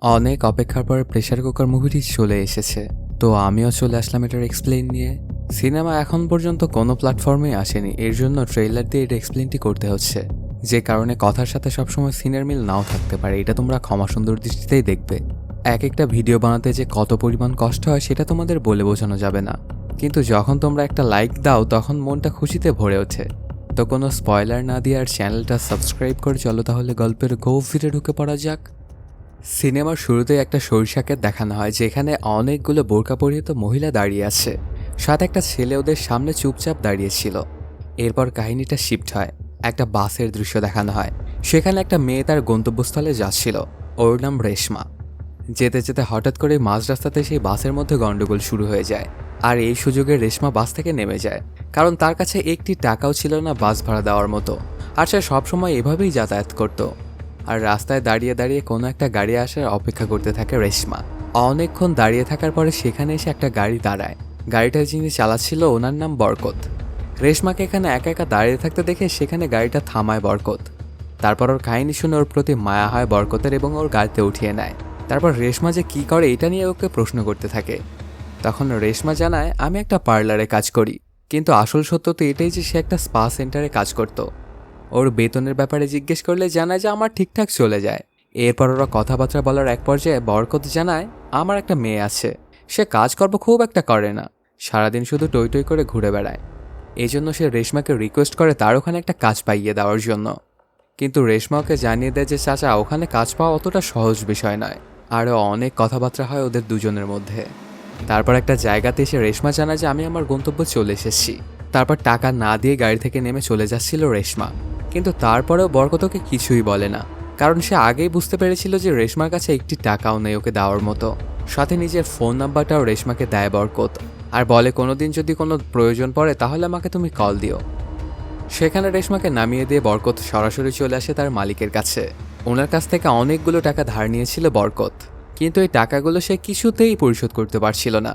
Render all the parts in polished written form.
অনেক অপেক্ষার পরে প্রেসার কুকার মুভিটি চলে এসেছে। তো আমিও চলে আসলাম এটার এক্সপ্লেইন নিয়ে। সিনেমা এখন পর্যন্ত কোনো প্ল্যাটফর্মে আসেনি, এর জন্য ট্রেইলার দিয়ে এটা এক্সপ্লেইনটি করতে হচ্ছে, যে কারণে কথার সাথে সবসময় সিনের মিল নাও থাকতে পারে। এটা তোমরা ক্ষমা সুন্দর দৃষ্টিতেই দেখবে। এক একটা ভিডিও বানাতে যে কত পরিমাণ কষ্ট হয় সেটা তোমাদের বলে বোঝানো যাবে না, কিন্তু যখন তোমরা একটা লাইক দাও তখন মনটা খুশিতে ভরে ওঠে। তো কোনো স্পয়লার না দিয়ে আর চ্যানেলটা সাবস্ক্রাইব করে চলো তাহলে গল্পের গভীরে ঢুকে পড়া যাক। সিনেমার শুরুতে একটা সরিষাকে দেখানো হয়, যেখানে অনেকগুলো বোরকা পরিহিত মহিলা দাঁড়িয়ে আছে, সাথে একটা ছেলে ওদের সামনে চুপচাপ দাঁড়িয়েছিল। এরপর কাহিনীটা শিফট হয়, একটা বাসের দৃশ্য দেখানো হয়। সেখানে একটা মেয়ে তার গন্তব্যস্থলে যাচ্ছিল, ওর নাম রেশমা। যেতে যেতে হঠাৎ করে মাঝ রাস্তাতে সেই বাসের মধ্যে গন্ডগোল শুরু হয়ে যায়, আর এই সুযোগে রেশমা বাস থেকে নেমে যায়, কারণ তার কাছে একটি টাকাও ছিল না বাস ভাড়া দেওয়ার মতো। আর সে সবসময় এভাবেই যাতায়াত করত। আর রাস্তায় দাঁড়িয়ে দাঁড়িয়ে কোনো একটা গাড়ি আসার অপেক্ষা করতে থাকে রেশমা। অনেকক্ষণ দাঁড়িয়ে থাকার পরে সেখানে এসে একটা গাড়ি দাঁড়ায়। গাড়িটা যিনি চালাচ্ছিল ওনার নাম বরকত। রেশমাকে এখানে একা একা দাঁড়িয়ে থাকতে দেখে সেখানে গাড়িটা থামায় বরকত। তারপর ওর কাহিনী শুনে ওর প্রতি মায়া হয় বরকতের এবং ওর গাড়িতে উঠিয়ে নেয়। তারপর রেশমা যে কী করে এটা নিয়ে ওকে প্রশ্ন করতে থাকে। তখন রেশমা জানায়, আমি একটা পার্লারে কাজ করি, কিন্তু আসল সত্য তো এটাই যে সে একটা স্পা সেন্টারে কাজ করত। ওর বেতনের ব্যাপারে জিজ্ঞেস করলে জানায় যে আমার ঠিকঠাক চলে যায়। এরপর ওরা কথাবার্তা বলার এক পর্যায়ে বরকত জানায়, আমার একটা মেয়ে আছে, সে কাজকর্ম খুব একটা করে না, সারাদিন শুধু টই টই করে ঘুরে বেড়ায়। এই জন্য সে রেশমাকে রিকোয়েস্ট করে তার ওখানে একটা কাজ পাইয়ে দেওয়ার জন্য। কিন্তু রেশমা ওকে জানিয়ে দেয় যে চাচা, ওখানে কাজ পাওয়া অতটা সহজ বিষয় নয়। আরও অনেক কথাবার্তা হয় ওদের দুজনের মধ্যে। তারপর একটা জায়গাতে এসে রেশমা জানায় যে আমি আমার গন্তব্য চলে এসেছি। তারপর টাকা না দিয়ে গাড়ি থেকে নেমে চলে যাচ্ছিল রেশমা, কিন্তু তারপরেও বরকতকে কিছুই বলে না, কারণ সে আগেই বুঝতে পেরেছিল যে রেশমার কাছে একটি টাকাও নেই ওকে দেওয়ার মতো। সাথে নিজের ফোন নাম্বারটাও রেশমাকে দেয় বরকত, আর বলে কোনোদিন যদি কোনো প্রয়োজন পড়ে তাহলে আমাকে তুমি কল দিও। সেখানে রেশমাকে নামিয়ে দিয়ে বরকত সরাসরি চলে আসে তার মালিকের কাছে। ওনার কাছ থেকে অনেকগুলো টাকা ধার নিয়েছিল বরকত, কিন্তু এই টাকাগুলো সে কিছুতেই পরিশোধ করতে পারছিল না।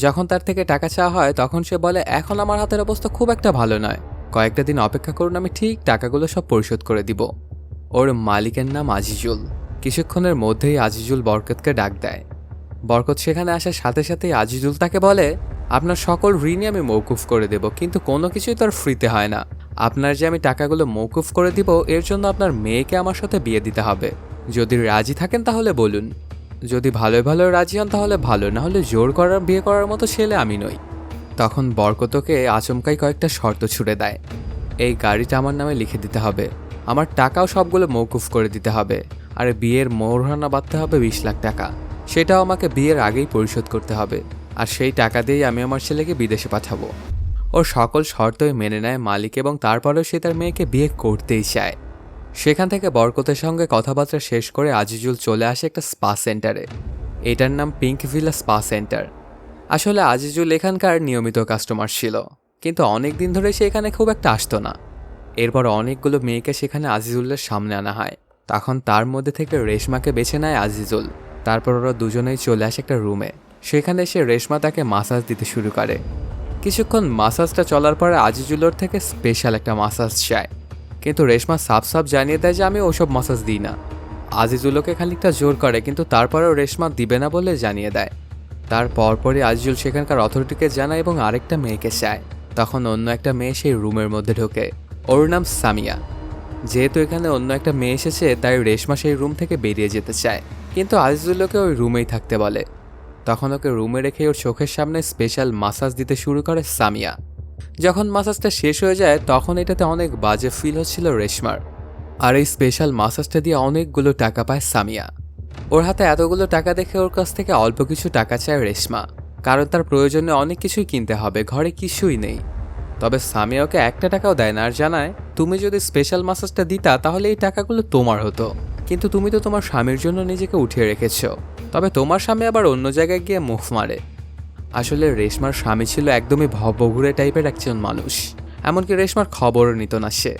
যখন তার থেকে টাকা চাওয়া হয় তখন সে বলে, এখন আমার হাতের অবস্থা খুব একটা ভালো নয়, কয়েকটা দিন অপেক্ষা করুন, আমি ঠিক টাকাগুলো সব পরিশোধ করে দিব। ওর মালিকের নাম আজিজুল। কিছুক্ষণের মধ্যেই আজিজুল বরকতকে ডাক দেয়। বরকত সেখানে আসার সাথে সাথেই আজিজুল তাকে বলে, আপনার সকল ঋণই আমি মৌকুফ করে দেব, কিন্তু কোনো কিছুই তো আর ফ্রিতে হয় না। আপনার যে আমি টাকাগুলো মৌকুফ করে দিব, এর জন্য আপনার মেয়েকে আমার সাথে বিয়ে দিতে হবে। যদি রাজি থাকেন তাহলে বলুন, যদি ভালোই ভালো রাজি হন তাহলে ভালো, না হলে জোর করার বিয়ে করার মতো ছেলে আমি নই। তখন বরকতকে আচমকাই কয়েকটা শর্ত ছুড়ে দেয়। এই গাড়িটা আমার নামে লিখে দিতে হবে, আমার টাকাও সবগুলো মৌকুফ করে দিতে হবে, আর বিয়ের মোহরানা বাঁধতে হবে 20 লাখ টাকা, সেটাও আমাকে বিয়ের আগেই পরিশোধ করতে হবে। আর সেই টাকা দিয়েই আমি আমার ছেলেকে বিদেশে পাঠাবো। ওর সকল শর্তই মেনে নেয় মালিক, এবং তারপরেও সে তার মেয়েকে বিয়ে করতেই চায়। সেখান থেকে বরকতের সঙ্গে কথাবার্তা শেষ করে আজিজুল চলে আসে একটা স্পা সেন্টারে। এটার নাম পিঙ্ক ভিলা স্পা সেন্টার। আসলে আজিজুল এখানকার নিয়মিত কাস্টমার ছিল, কিন্তু অনেক দিন ধরে সে এখানে খুব একটা আসতো না। এরপর অনেকগুলো মেয়েকে সেখানে আজিজুলের সামনে আনা হয়। তখন তার মধ্যে থেকে রেশমাকে বেছে নেয় আজিজুল। তারপর ওরা দুজনেই চলে আসে একটা রুমে। সেখানে এসে রেশমা তাকে মাসাজ দিতে শুরু করে। কিছুক্ষণ মাসাজটা চলার পরে আজিজুলের থেকে স্পেশাল একটা মাসাজ চায়, কিন্তু রেশমা সাফ সাফ জানিয়ে দেয় যে আমি ওসব মাসাজ দিই না। আজিজুলকে খানিকটা জোর করে, কিন্তু তারপরেও রেশমা দিবে না বলে জানিয়ে দেয়। তার পরপরই আজিজুল সেখানকার অথরিটিকে জানায় এবং আরেকটা মেয়েকে চায়। তখন অন্য একটা মেয়ে সেই রুমের মধ্যে ঢোকে, ওর নাম সামিয়া। যেহেতু এখানে অন্য একটা মেয়ে এসেছে তাই রেশমা সেই রুম থেকে বেরিয়ে যেতে চায়, কিন্তু আজিজুলকে ওই রুমেই থাকতে বলে। তখন ওকে রুমে রেখে ওর চোখের সামনে স্পেশাল মাসাজ দিতে শুরু করে সামিয়া। যখন মাসাজটা শেষ হয়ে যায় তখন এটাতে অনেক বাজে ফিল হচ্ছিল রেশমার। আর এই স্পেশাল মাসাজটা দিয়ে অনেকগুলো টাকা পায় সামিয়া। ওর হাতে এতগুলো টাকা দেখে ওর কাছ থেকে অল্প কিছু টাকা চায় রেশমা, কারণ তার প্রয়োজনে অনেক কিছুই কিনতে হবে, ঘরে কিছুই নেই। তবে সামিয়া ওকে একটা টাকাও দেয় না, আর জানায় তুমি যদি স্পেশাল মাসাজটা দিতা তাহলে এই টাকাগুলো তোমার হতো, কিন্তু তুমি তো তোমার স্বামীর জন্য নিজেকে উঠিয়ে রেখেছ। তবে তোমার স্বামী আবার অন্য জায়গায় গিয়ে মুখ মারে। আসলে রেশমার স্বামী ছিল একদমই ভবঘুরে টাইপের একজন মানুষ, এমনকি রেশমার খবরও নিত না সে।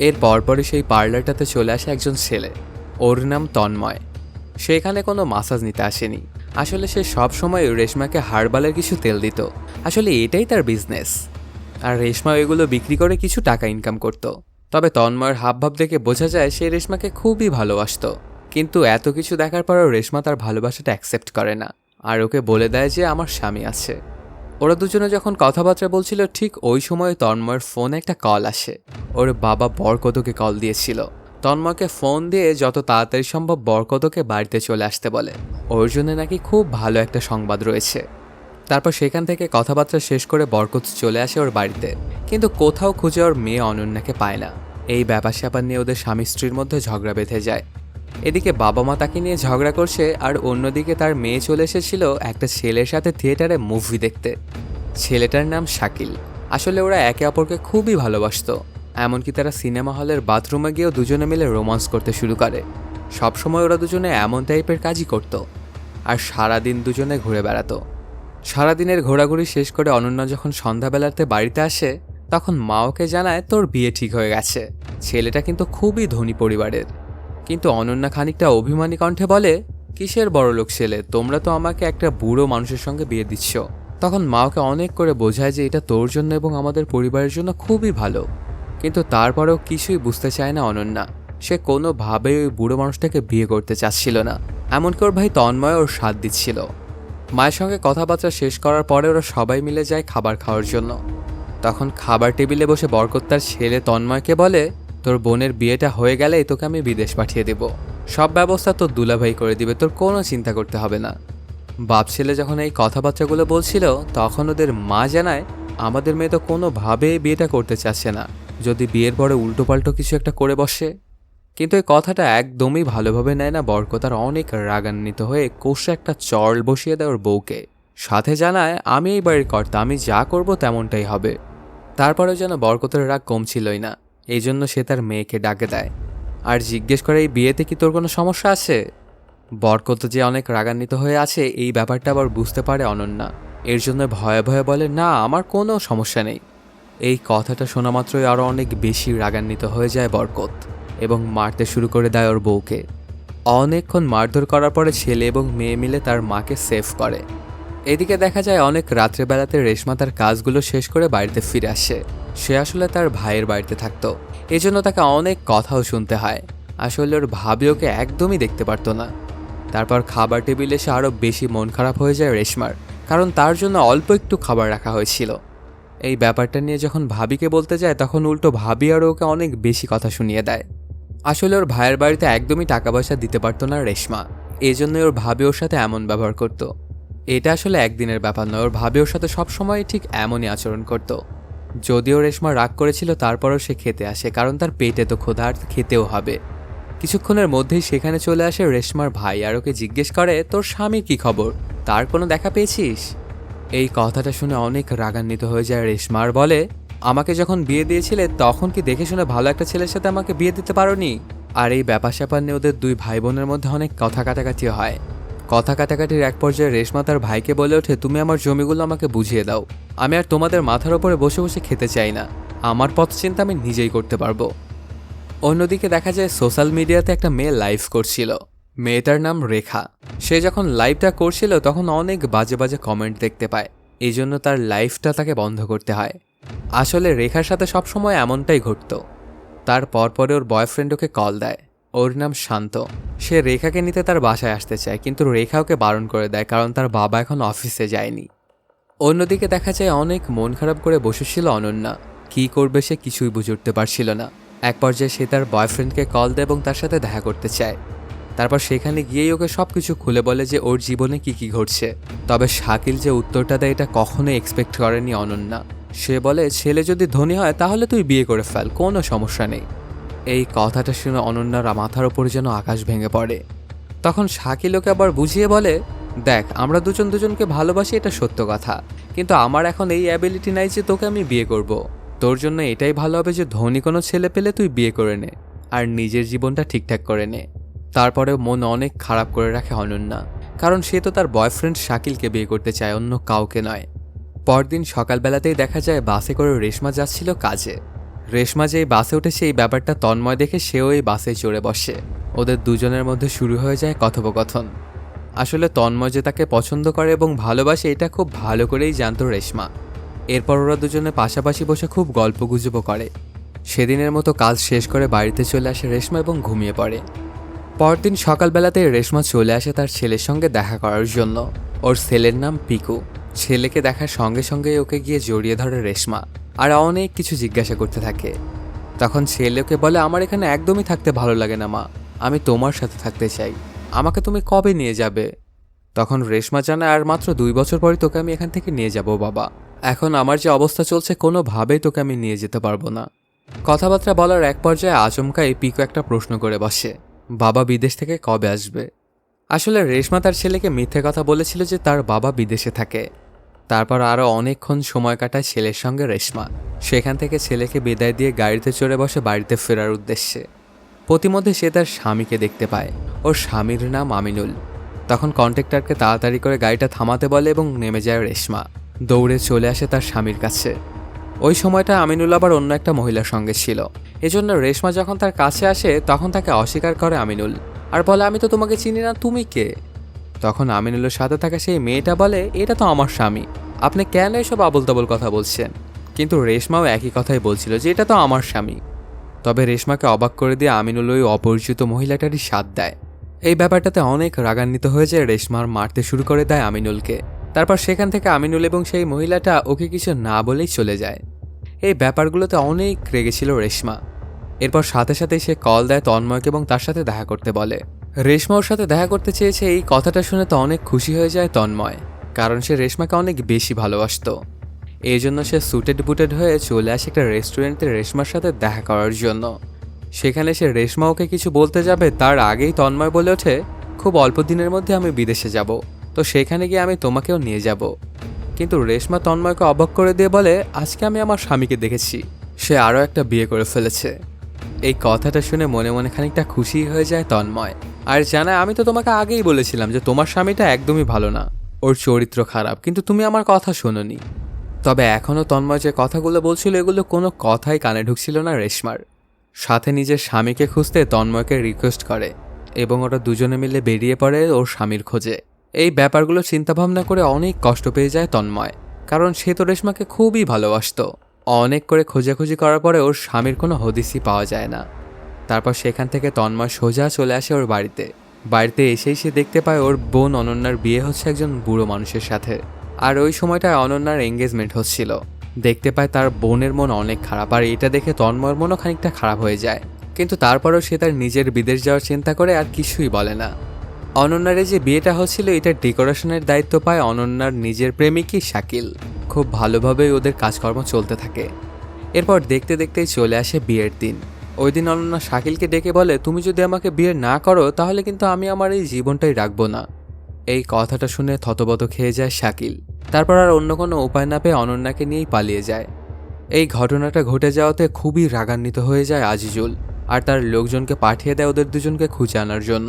এর পরপরই সেই পার্লারটাতে চলে আসে একজন ছেলে, ওর নাম তন্ময়। সে এখানে কোনো মাসাজ নিতে আসেনি, আসলে সে সব সময় রেশমাকে হার্বালের কিছু তেল দিত। আসলে এটাই তার বিজনেস, আর রেশমা এগুলো বিক্রি করে কিছু টাকা ইনকাম করত। তবে তন্ময়ের হাবভাব দেখে বোঝা যায় সে রেশমাকে খুবই ভালোবাসত, কিন্তু এত কিছু দেখার পরেও রেশমা তার ভালোবাসাটা অ্যাকসেপ্ট করে না আর ওকে বলে দেয় যে আমার স্বামী আছে। ওরা দুজনে যখন কথাবার্তা বলছিল ঠিক ওই সময় তন্ময়ের ফোনে একটা কল আসে। ওর বাবা বরকতকে কল দিয়েছিল। তন্ময়কে ফোন দিয়ে যত তাড়াতাড়ি সম্ভব বরকতকে বাড়িতে চলে আসতে বলে, ওর জন্য নাকি খুব ভালো একটা সংবাদ রয়েছে। তারপর সেখান থেকে কথাবার্তা শেষ করে বরকত চলে আসে ওর বাড়িতে, কিন্তু কোথাও খুঁজে ওর মেয়ে অনন্যাকে পায় না। এই ব্যাপার স্যাপার নিয়ে ওদের স্বামী স্ত্রীর মধ্যে ঝগড়া বেঁধে যায়। এদিকে বাবা মা তাকে নিয়ে ঝগড়া করছে, আর অন্যদিকে তার মেয়ে চলে এসেছিল একটা ছেলের সাথে থিয়েটারে মুভি দেখতে। ছেলেটার নাম শাকিল। আসলে ওরা একে অপরকে খুবই ভালোবাসতো, এমনকি তারা সিনেমা হলের বাথরুমে গিয়েও দুজনে মিলে রোমান্স করতে শুরু করে। সবসময় ওরা দুজনে এমন টাইপের কাজই করত, আর সারাদিন দুজনে ঘুরে বেড়াতো। সারাদিনের ঘোরাঘুরি শেষ করে অনন্যা যখন সন্ধ্যাবেলাতে বাড়িতে আসে, তখন মা ওকে জানায় তোর বিয়ে ঠিক হয়ে গেছে। ছেলেটা কিন্তু খুবই ধনী পরিবারের। কিন্তু অনন্যা খানিকটা অভিমানী কণ্ঠে বলে, কিসের বড়লোক ছেলে, তোমরা তো আমাকে একটা বুড়ো মানুষের সঙ্গে বিয়ে দিচ্ছ। তখন মা ওকে অনেক করে বোঝায় যে এটা তোর জন্য এবং আমাদের পরিবারের জন্য খুবই ভালো। কিন্তু তারপরেও কিছুই বুঝতে চায় না অনন্যা। সে কোনোভাবেই ওই বুড়ো মানুষটাকে বিয়ে করতে চাচ্ছিল না। এমনকি ওর ভাই তন্ময় ওর সাথ দিচ্ছিল। মায়ের সঙ্গে কথাবার্তা শেষ করার পরে ওরা সবাই মিলে যায় খাবার খাওয়ার জন্য। তখন খাবার টেবিলে বসে বরকত তার ছেলে তন্ময়কে বলে, তোর বোনের বিয়েটা হয়ে গেলেই তোকে আমি বিদেশ পাঠিয়ে দেব। সব ব্যবস্থা তোর দুলাভাই করে দিবে, তোর কোনো চিন্তা করতে হবে না। বাপ ছেলে যখন এই কথাবার্তাগুলো বলছিল, তখন ওদের মা জানায় আমাদের মেয়ে তো কোনোভাবেই বিয়েটা করতে চাচ্ছে না, যদি বিয়ের পরে উল্টোপাল্টো কিছু একটা করে বসে। কিন্তু এই কথাটা একদমই ভালোভাবে নেয় না বরকত, আর অনেক রাগান্বিত হয়ে কষে একটা চড় বসিয়ে দেয় ওর বউকে। সাথে জানায় আমি এই বাড়ির কর্তা, আমি যা করব তেমনটাই হবে। তারপরেও যেন বরকতের রাগ কমছিলই না। এই জন্য সে তার মেয়েকে ডাকে দেয় আর জিজ্ঞেস করে এই বিয়েতে কি তোর কোনো সমস্যা আছে। বরকত যে অনেক রাগান্বিত হয়ে আছে এই ব্যাপারটা আবার বুঝতে পারে অনন্যা। এর জন্য ভয়ে ভয়ে বলে, না আমার কোনো সমস্যা নেই। এই কথাটা শোনা মাত্রই আরও অনেক বেশি রাগান্বিত হয়ে যায় বরকত এবং মারতে শুরু করে দেয় ওর বউকে। অনেকক্ষণ মারধর করার পরে ছেলে এবং মেয়ে মিলে তার মাকে সেভ করে। এদিকে দেখা যায় অনেক রাত্রেবেলাতে রেশমা তার কাজগুলো শেষ করে বাড়িতে ফিরে আসে। সে আসলে তার ভাইয়ের বাড়িতে থাকতো, এজন্য তাকে অনেক কথাও শুনতে হয়। আসলে ওর ভাবি ওকে একদমই দেখতে পারতো না। তারপর খাবার টেবিলে এসে আরও বেশি মন খারাপ হয়ে যায় রেশমার, কারণ তার জন্য অল্প একটু খাবার রাখা হয়েছিল। এই ব্যাপারটা নিয়ে যখন ভাবিকে বলতে যায়, তখন উল্টো ভাবি আর ওকে অনেক বেশি কথা শুনিয়ে দেয়। আসলে ওর ভাইয়ের বাড়িতে একদমই টাকা পয়সা দিতে পারতো না রেশমা, এই জন্যই ওর ভাবি ওর সাথে এমন ব্যবহার করত। এটা আসলে একদিনের ব্যাপার নয়, ওর ভাবি ওর সাথে সবসময় ঠিক এমনই আচরণ করত। যদিও রেশমা রাগ করেছিল, তারপরও সে খেতে আসে, কারণ তার পেটে তো ক্ষুধা, আর খেতেও হবে। কিছুক্ষণের মধ্যেই সেখানে চলে আসে রেশমার ভাই আর ওকে জিজ্ঞেস করে, তোর স্বামীর কি খবর, তার কোনো দেখা পেয়েছিস? এই কথাটা শুনে অনেক রাগান্বিত হয়ে যায় রেশমা আর বলে, আমাকে যখন বিয়ে দিয়েছিলে তখন কি দেখে শুনে ভালো একটা ছেলের সাথে আমাকে বিয়ে দিতে পারোনি? আর এই ব্যাপার স্যাপার নিয়ে ওদের দুই ভাই বোনের মধ্যে অনেক কথা কাটাকাটি হয়। কথা কাটাকাটির এক পর্যায়ে রেশমা তার ভাইকে বলে ওঠে, তুমি আমার জমিগুলো আমাকে বুঝিয়ে দাও, আমি আর তোমাদের মাথার ওপরে বসে বসে খেতে চাই না, আমার পথ চিন্তা আমি নিজেই করতে পারবো। অন্যদিকে দেখা যায় সোশ্যাল মিডিয়াতে একটা মেয়ে লাইভ করছিল। মেয়েটার নাম রেখা। সে যখন লাইভটা করছিল তখন অনেক বাজে বাজে কমেন্ট দেখতে পায়, এই জন্য তার লাইভটা তাকে বন্ধ করতে হয়। আসলে রেখার সাথে সবসময় এমনটাই ঘটত। তার পরে ওর বয়ফ্রেন্ড ওকে কল দেয়, ওর নাম শান্ত। সে রেখাকে নিতে তার বাসায় আসতে চায়, কিন্তু রেখা ওকে বারণ করে দেয়, কারণ তার বাবা এখন অফিসে যায়নি। অন্যদিকে দেখা যায় অনেক মন খারাপ করে বসেছিল অনন্যা। কি করবে সে কিছুই বুঝে উঠতে পারছিল না। এক পর্যায়ে সে তার বয়ফ্রেন্ডকে কল দেয় এবং তার সাথে দেখা করতে চায়। তারপর সেখানে গিয়েই ওকে সবকিছু খুলে বলে যে ওর জীবনে কি ঘটছে। তবে শাকিল যে উত্তরটা দেয় এটা কখনোই এক্সপেক্ট করেনি অনন্যা। সে বলে, ছেলে যদি ধনী হয় তাহলে তুই বিয়ে করে ফেল, কোনো সমস্যা নেই। এই কথাটা শুনে অনন্যার মাথার ওপরে যেন আকাশ ভেঙে পড়ে। তখন শাকিল ওকে আবার বুঝিয়ে বলে, দেখ আমরা দুজনকে ভালোবাসি, এটা সত্য কথা, কিন্তু আমার এখন এই অ্যাবিলিটি নাই যে তোকে আমি বিয়ে করব। তোর জন্য এটাই ভালো হবে যে ধনী কোনো ছেলে পেলে তুই বিয়ে করে নে আর নিজের জীবনটা ঠিকঠাক করে নে। তারপরেও মন অনেক খারাপ করে রাখে অনন্যা, কারণ সে তো তার বয়ফ্রেন্ড শাকিলকে বিয়ে করতে চায়, অন্য কাউকে নয়। পরদিন সকালবেলাতেই দেখা যায় বাসে করে রেশমা যাচ্ছিল কাজে। রেশমা যেই বাসে উঠেছে এই ব্যাপারটা তন্ময় দেখে সেও এই বাসে চড়ে বসে। ওদের দুজনের মধ্যে শুরু হয়ে যায় কথোপকথন। আসলে তন্ময় যে তাকে পছন্দ করে এবং ভালোবাসে এটা খুব ভালো করেই জানত রেশমা। এরপর ওরা দুজনে পাশাপাশি বসে খুব গল্পগুজবও করে। সেদিনের মতো কাজ শেষ করে বাড়িতে চলে আসে রেশমা এবং ঘুমিয়ে পড়ে। পরদিন সকালবেলাতেই রেশমা চলে আসে তার ছেলের সঙ্গে দেখা করার জন্য। ওর ছেলের নাম পিকু। ছেলেকে দেখার সঙ্গে সঙ্গে ওকে গিয়ে জড়িয়ে ধরে রেশমা আর অনেক কিছু জিজ্ঞাসা করতে থাকে। তখন ছেলেকে বলে, আমার এখানে একদমই থাকতে ভালো লাগে না মা, আমি তোমার সাথে থাকতে চাই, আমাকে তুমি কবে নিয়ে যাবে? তখন রেশমা জানায়, আর মাত্র 2 বছর পরই তোকে আমি এখান থেকে নিয়ে যাব বাবা। এখন আমার যে অবস্থা চলছে কোনোভাবেই তোকে আমি নিয়ে যেতে পারবো না। কথাবার্তা বলার এক পর্যায়ে আচমকাই পিকু একটা প্রশ্ন করে বসে, বাবা বিদেশ থেকে কবে আসবে? আসলে রেশমা তার ছেলেকে মিথ্যে কথা বলেছিল যে তার বাবা বিদেশে থাকে। তারপর আরও অনেকক্ষণ সময় কাটায় ছেলের সঙ্গে রেশমা। সেখান থেকে ছেলেকে বিদায় দিয়ে গাড়িতে চড়ে বসে বাড়িতে ফেরার উদ্দেশ্যে। প্রতিমধ্যে সে তার স্বামীকে দেখতে পায়। ওর স্বামীর নাম আমিনুল। তখন কন্ট্রাক্টরকে তাড়াতাড়ি করে গাড়িটা থামাতে বলে এবং নেমে যায় রেশমা। দৌড়ে চলে আসে তার স্বামীর কাছে। ওই সময়টা আমিনুল আবার অন্য একটা মহিলার সঙ্গে ছিল। এজন্য রেশমা যখন তার কাছে আসে তখন তাকে অস্বীকার করে আমিনুল আর বলে, আমি তো তোমাকে চিনি না, তুমি কে? তখন আমিনুলের সাথে থাকা সেই মেয়েটা বলে, এটা তো আমার স্বামী, আপনি কেন এসব আবোল তাবোল কথা বলছেন? কিন্তু রেশমাও একই কথাই বলছিল যে এটা তো আমার স্বামী। তবে রেশমাকে অবাক করে দিয়ে আমিনুল ওই অপরিচিত মহিলাটারই সাথ দেয়। এই ব্যাপারটাতে অনেক রাগান্বিত হয়ে যায় রেশমার মারতে শুরু করে দেয় আমিনুলকে। তারপর সেখান থেকে আমিনুল এবং সেই মহিলাটা ওকে কিছু না বলেই চলে যায়। এই ব্যাপারগুলোতে অনেক রেগেছিল রেশমা। এরপর সাথে সাথেই সে কল দেয় তন্ময়কে এবং তার সাথে দেখা করতে বলে। রেশমা ওর সাথে দেখা করতে চেয়েছে, এই কথাটা শুনে তো অনেক খুশি হয়ে যায় তন্ময়, কারণ সে রেশমাকে অনেক বেশি ভালোবাসত। এই জন্য সে সুটেড বুটেড হয়ে চলে আসে একটা রেস্টুরেন্টে রেশমার সাথে দেখা করার জন্য। সেখানে সে রেশমা ওকে কিছু বলতে যাবে তার আগেই তন্ময় বলে ওঠে, খুব অল্প দিনের মধ্যে আমি বিদেশে যাব, তো সেখানে গিয়ে আমি তোমাকেও নিয়ে যাব। কিন্তু রেশমা তন্ময়কে অবাক করে দিয়ে বলে, আজকে আমি আমার স্বামীকে দেখেছি, সে আরও একটা বিয়ে করে ফেলেছে। এই কথাটা শুনে মনে মনে খানিকটা খুশি হয়ে যায় তন্ময় আর জানায়, আমি তো তোমাকে আগেই বলেছিলাম যে তোমার স্বামীটা একদমই ভালো না, ওর চরিত্র খারাপ, কিন্তু তুমি আমার কথা শোনোনি। তবে এখনও তন্ময় যে কথাগুলো বলছিল এগুলো কোনো কথাই কানে ঢুকছিল না রেশমার। সাথে নিজের স্বামীকে খুঁজতে তন্ময়কে রিকোয়েস্ট করে এবং ওরা দুজনে মিলে বেরিয়ে পড়ে ওর স্বামীর খোঁজে। এই ব্যাপারগুলো চিন্তাভাবনা করে অনেক কষ্ট পেয়ে যায় তন্ময়, কারণ সে তো রেশমাকে খুবই ভালোবাসত। অনেক করে খোঁজাখুঁজি করার পরে ওর স্বামীর কোনো হদিসই পাওয়া যায় না। তারপর সেখান থেকে তন্ময় সোজা চলে আসে ওর বাড়িতে এসেই সে দেখতে পায় ওর বোন অনন্যার বিয়ে হচ্ছে একজন বুড়ো মানুষের সাথে। আর ওই সময়টায় অনন্যার এঙ্গেজমেন্ট হচ্ছিল। দেখতে পায় তার বোনের মন অনেক খারাপ, আর এটা দেখে তন্ময়ের মনও খানিকটা খারাপ হয়ে যায়। কিন্তু তারপরেও সে তার নিজের বিদেশ যাওয়ার চিন্তা করে আর কিছুই বলে না। অনন্যার যে বিয়েটা হচ্ছিল এটার ডেকোরেশনের দায়িত্ব পায় অনন্যার নিজের প্রেমিকই শাকিল। খুব ভালোভাবেই ওদের কাজকর্ম চলতে থাকে। এরপর দেখতে দেখতেই চলে আসে বিয়ের দিন। ওই দিন অনন্যা শাকিলকে ডেকে বলে, তুমি যদি আমাকে বিয়ে না করো তাহলে কিন্তু আমি আমার এই জীবনটাই রাখবো না। এই কথাটা শুনে থতবত খেয়ে যায় শাকিল। তারপর আর অন্য কোনো উপায় না পেয়ে অনন্যাকে নিয়েই পালিয়ে যায়। এই ঘটনাটা ঘটে যাওয়াতে খুবই রাগান্বিত হয়ে যায় আজিজুল আর তার লোকজনকে পাঠিয়ে দেয় ওদের দুজনকে খুঁজে আনার জন্য।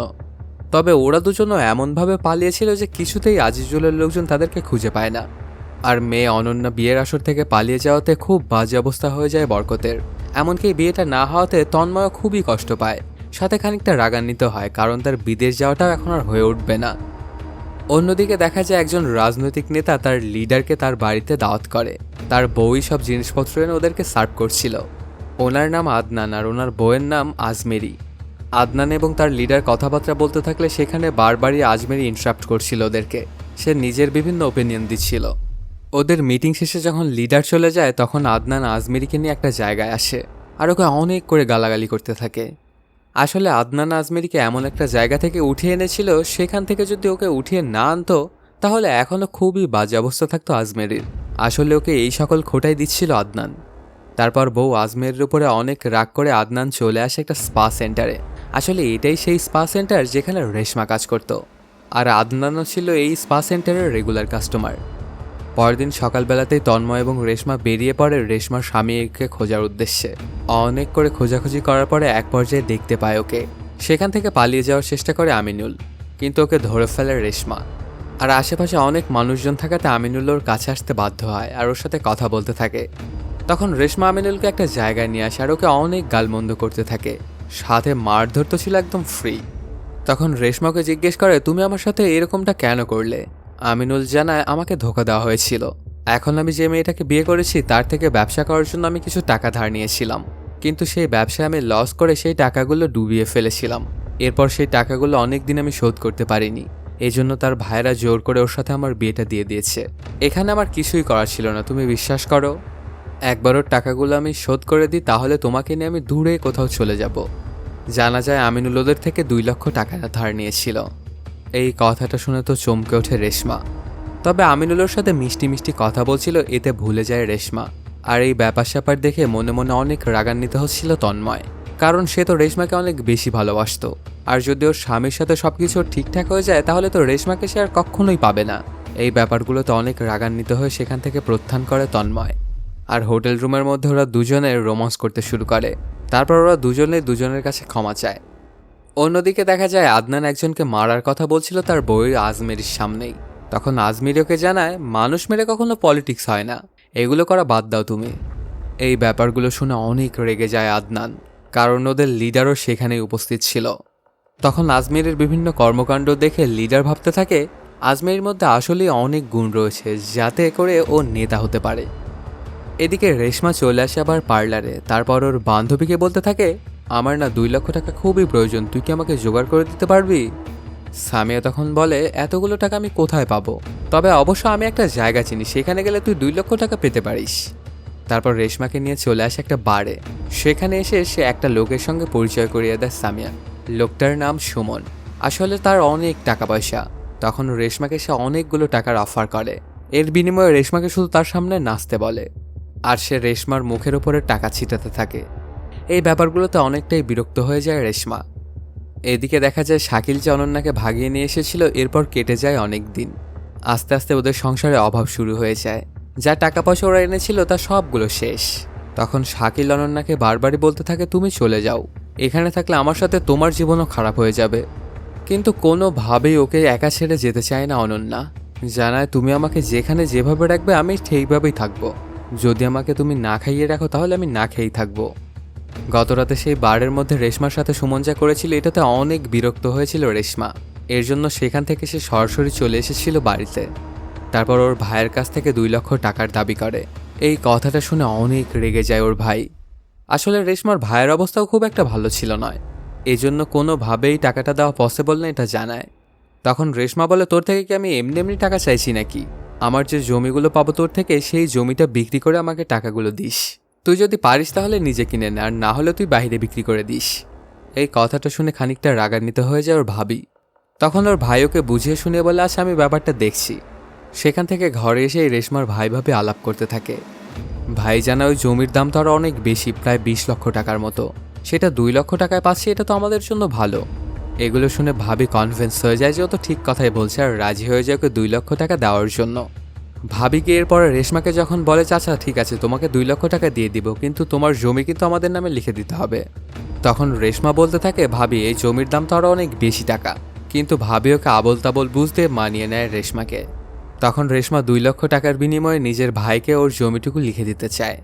তবে ওরা দুজনও এমনভাবে পালিয়েছিল যে কিছুতেই আজিজুলের লোকজন তাদেরকে খুঁজে পায় না। আর মেয়ে অনন্যা বিয়ের আসর থেকে পালিয়ে যাওয়াতে খুব বাজে অবস্থা হয়ে যায় বরকতের। এমনকি বিয়েটা না হওয়াতে তন্ময় খুবই কষ্ট পায়, সাথে খানিকটা রাগান্বিত হয়, কারণ তার বিদেশ যাওয়াটাও এখন আর হয়ে উঠবে না। অন্যদিকে দেখা যায় একজন রাজনৈতিক নেতা তার লিডারকে তার বাড়িতে দাওয়াত করে। তার বউই সব জিনিসপত্র এনে ওদেরকে সার্ভ করছিল। ওনার নাম আদনান আর ওনার বউয়ের নাম আজমেরি। আদনান এবং তার লিডার কথাবার্তা বলতে থাকলে সেখানে বারবারই আজমেরি ইন্টারাপ্ট করছিল ওদেরকে। সে নিজের বিভিন্ন ওপিনিয়ন দিচ্ছিল। ওদের মিটিং শেষে যখন লিডার চলে যায় তখন আদনান আজমেরিকে নিয়ে একটা জায়গায় আসে আর ওকে অনেক করে গালাগালি করতে থাকে। আসলে আদনান আজমেরিকে এমন একটা জায়গা থেকে উঠিয়ে এনেছিল, সেখান থেকে যদি ওকে উঠিয়ে না আনতো তাহলে এখনও খুবই বাজে অবস্থা থাকতো আজমেরির। আসলে ওকে এই সকল খোটাই দিচ্ছিল আদনান। তারপর বউ আজমেরের উপরে অনেক রাগ করে আদনান চলে আসে একটা স্পা সেন্টারে। আসলে এটাই সেই স্পা সেন্টার যেখানে রেশমা কাজ করত, আর আদনানও ছিল এই স্পা সেন্টারের রেগুলার কাস্টমার। পরের দিন সকালবেলাতেই তন্ময় এবং রেশমা বেরিয়ে পড়ে রেশমার স্বামীকে খোঁজার উদ্দেশ্যে। অনেক করে খোঁজাখুঁজি করার পরে এক পর্যায়ে দেখতে পায় ওকে। সেখান থেকে পালিয়ে যাওয়ার চেষ্টা করে আমিনুল, কিন্তু ওকে ধরে ফেলে রেশমা। আর আশেপাশে অনেক মানুষজন থাকাতে আমিনুল ওর কাছে আসতে বাধ্য হয় আর ওর সাথে কথা বলতে থাকে। তখন রেশমা আমিনুলকে একটা জায়গায় নিয়ে আসে আর ওকে অনেক গালমন্দ করতে থাকে, সাথে মারধর তো ছিল একদম ফ্রি। তখন রেশমাকে জিজ্ঞেস করে, তুমি আমার সাথে এরকমটা কেন করলে? আমিনুল জানায়, আমাকে ধোঁকা দেওয়া হয়েছিল। এখন আমি যে মেয়েটাকে বিয়ে করেছি তার থেকে ব্যবসা করার জন্য আমি কিছু টাকা ধার নিয়েছিলাম, কিন্তু সেই ব্যবসায় আমি লস করে সেই টাকাগুলো ডুবিয়ে ফেলেছিলাম। এরপর সেই টাকাগুলো অনেক দিন আমি শোধ করতে পারিনি, এজন্য তার ভাইয়েরা জোর করে ওর সাথে আমার বিয়েটা দিয়ে দিয়েছে। এখানে আমার কিছুই করার ছিল না, তুমি বিশ্বাস করো। একবার ওর টাকাগুলো আমি শোধ করে দিই তাহলে তোমাকে নিয়ে আমি দূরে কোথাও চলে যাব। জানা যায় আমিনুল ওদের থেকে 2 লক্ষ টাকা ধার নিয়েছিল। এই কথাটা শুনে তো চমকে ওঠে রেশমা। তবে আমিনুলের সাথে মিষ্টি মিষ্টি কথা বলছিল, এতে ভুলে যায় রেশমা। আর এই ব্যাপার স্যাপার দেখে মনে মনে অনেক রাগান্বিত হচ্ছিল তন্ময়, কারণ সে তো রেশমাকে অনেক বেশি ভালোবাসতো। আর যদি ওর স্বামীর সাথে সবকিছু ঠিকঠাক হয়ে যায় তাহলে তো রেশমাকে সে আর কখনোই পাবে না। এই ব্যাপারগুলোতে অনেক রাগান্বিত হয়ে সেখান থেকে প্রত্যাখ্যান করে তন্ময়। আর হোটেল রুমের মধ্যে ওরা দুজনে রোমান্স করতে শুরু করে। তারপর ওরা দুজনে দুজনের কাছে ক্ষমা চায়। অন্যদিকে দেখা যায় আদনান একজনকে মারার কথা বলছিল তার বউয়ের আজমেরির সামনেই। তখন আজমেরি ওকে জানায়, মানুষ মেরে কখনো পলিটিক্স হয় না, এগুলো করা বাদ দাও তুমি। এই ব্যাপারগুলো শুনে অনেক রেগে যায় আদনান, কারণ ওদের লিডারও সেখানেই উপস্থিত ছিল। তখন আজমেরের বিভিন্ন কর্মকাণ্ড দেখে লিডার ভাবতে থাকে আজমেরির মধ্যে আসলেই অনেক গুণ রয়েছে, যাতে করে ও নেতা হতে পারে। এদিকে রেশমা চলে আসে আবার পার্লারে। তারপর ওর বান্ধবীকে বলতে থাকে, আমার না 2 লক্ষ টাকা খুবই প্রয়োজন, তুই কি আমাকে জোগাড় করে দিতে পারবি? সামিয়া তখন বলে, এতগুলো টাকা আমি কোথায় পাবো? তবে অবশ্য আমি একটা জায়গা চিনি, সেখানে গেলে তুই 2 লক্ষ টাকা পেতে পারিস। তারপর রেশমাকে নিয়ে চলে আসে একটা বারে। সেখানে এসে সে একটা লোকের সঙ্গে পরিচয় করিয়ে দেয় সামিয়া। লোকটার নাম সুমন। আসলে তার অনেক টাকা পয়সা। তখন রেশমাকে সে অনেকগুলো টাকার অফার করে। এর বিনিময়ে রেশমাকে শুধু তার সামনে নাচতে বলে, আর সে রেশমার মুখের উপরে টাকা ছিটাতে থাকে। এই ব্যাপারগুলোতে অনেকটাই বিরক্ত হয়ে যায় রেশমা। এদিকে দেখা যায় শাকিল যে অনন্যাকে ভাগিয়ে নিয়ে এসেছিল, এরপর কেটে যায় অনেক দিন। আস্তে আস্তে ওদের সংসারে অভাব শুরু হয়ে যায়। যা টাকা পয়সা ওরা এনেছিল তা সবগুলো শেষ। তখন শাকিল অনন্যাকে বারবারই বলতে থাকে, তুমি চলে যাও, এখানে থাকলে আমার সাথে তোমার জীবনও খারাপ হয়ে যাবে। কিন্তু কোনোভাবেই ওকে একা ছেড়ে যেতে চায় না অনন্যা। জানায়, তুমি আমাকে যেখানে যেভাবে রাখবে আমি ঠিকভাবেই থাকবো। যদি আমাকে তুমি না খাইয়ে রাখো তাহলে আমি না খেয়েই থাকবো। গতরাতে সেই বারের মধ্যে রেশমার সাথে সুমন যা করেছিল এটাতে অনেক বিরক্ত হয়েছিল রেশমা। এর জন্য সেখান থেকে সে সরাসরি চলে এসেছিল বাড়িতে। তারপর ওর ভাইয়ের কাছ থেকে 2 লক্ষ টাকার দাবি করে। এই কথাটা শুনে অনেক রেগে যায় ওর ভাই। আসলে রেশমার ভাইয়ের অবস্থাও খুব একটা ভালো ছিল নয়, এই জন্য কোনোভাবেই টাকাটা দেওয়া পসিবল না এটা জানায়। তখন রেশমা বলে, তোর থেকে কি আমি এমনি এমনি টাকা চাইছি নাকি? আমার যে জমিগুলো পাবো তোর থেকে, সেই জমিটা বিক্রি করে আমাকে টাকাগুলো দিস। তুই যদি পারিস তাহলে নিজে কিনে নে, আর না হলে তুই বাইরে বিক্রি করে দিস। এই কথাটা শুনে খানিকটা রাগান্বিত হয়ে যায় ওর ভাবি। তখন ওর ভাই ওকে বুঝিয়ে শুনিয়ে বলে, আচ্ছা আমি ব্যাপারটা দেখছি। সেখান থেকে ঘরে এসে রেশমার ভাই ভাবে আলাপ করতে থাকে। ভাই জানা ওই জমির দাম তো আরও অনেক বেশি, প্রায় 20 লক্ষ টাকার মতো। সেটা 2 লক্ষ টাকায় পাচ্ছি, এটা তো আমাদের জন্য ভালো। এগুলো শুনে ভাবি কনভিন্স হয়ে যায় যে ও তো ঠিক কথাই বলছে, আর রাজি হয়ে যায় ওকে 2 লক্ষ টাকা দেওয়ার জন্য। ভাবিকে এরপরে রেশমাকে যখন বলে, চাচা ঠিক আছে তোমাকে 2 লক্ষ টাকা দিয়ে দিব, কিন্তু তোমার জমি কিন্তু আমাদের নামে লিখে দিতে হবে। তখন রেশমা বলতে থাকে, ভাবি এই জমির দাম তো আরও অনেক বেশি টাকা। কিন্তু ভাবি ওকে আবল তাবল বুঝতে মানিয়ে নেয় রেশমাকে। তখন রেশমা 2 লক্ষ টাকার বিনিময়ে নিজের ভাইকে ওর জমিটুকু লিখে দিতে চায়,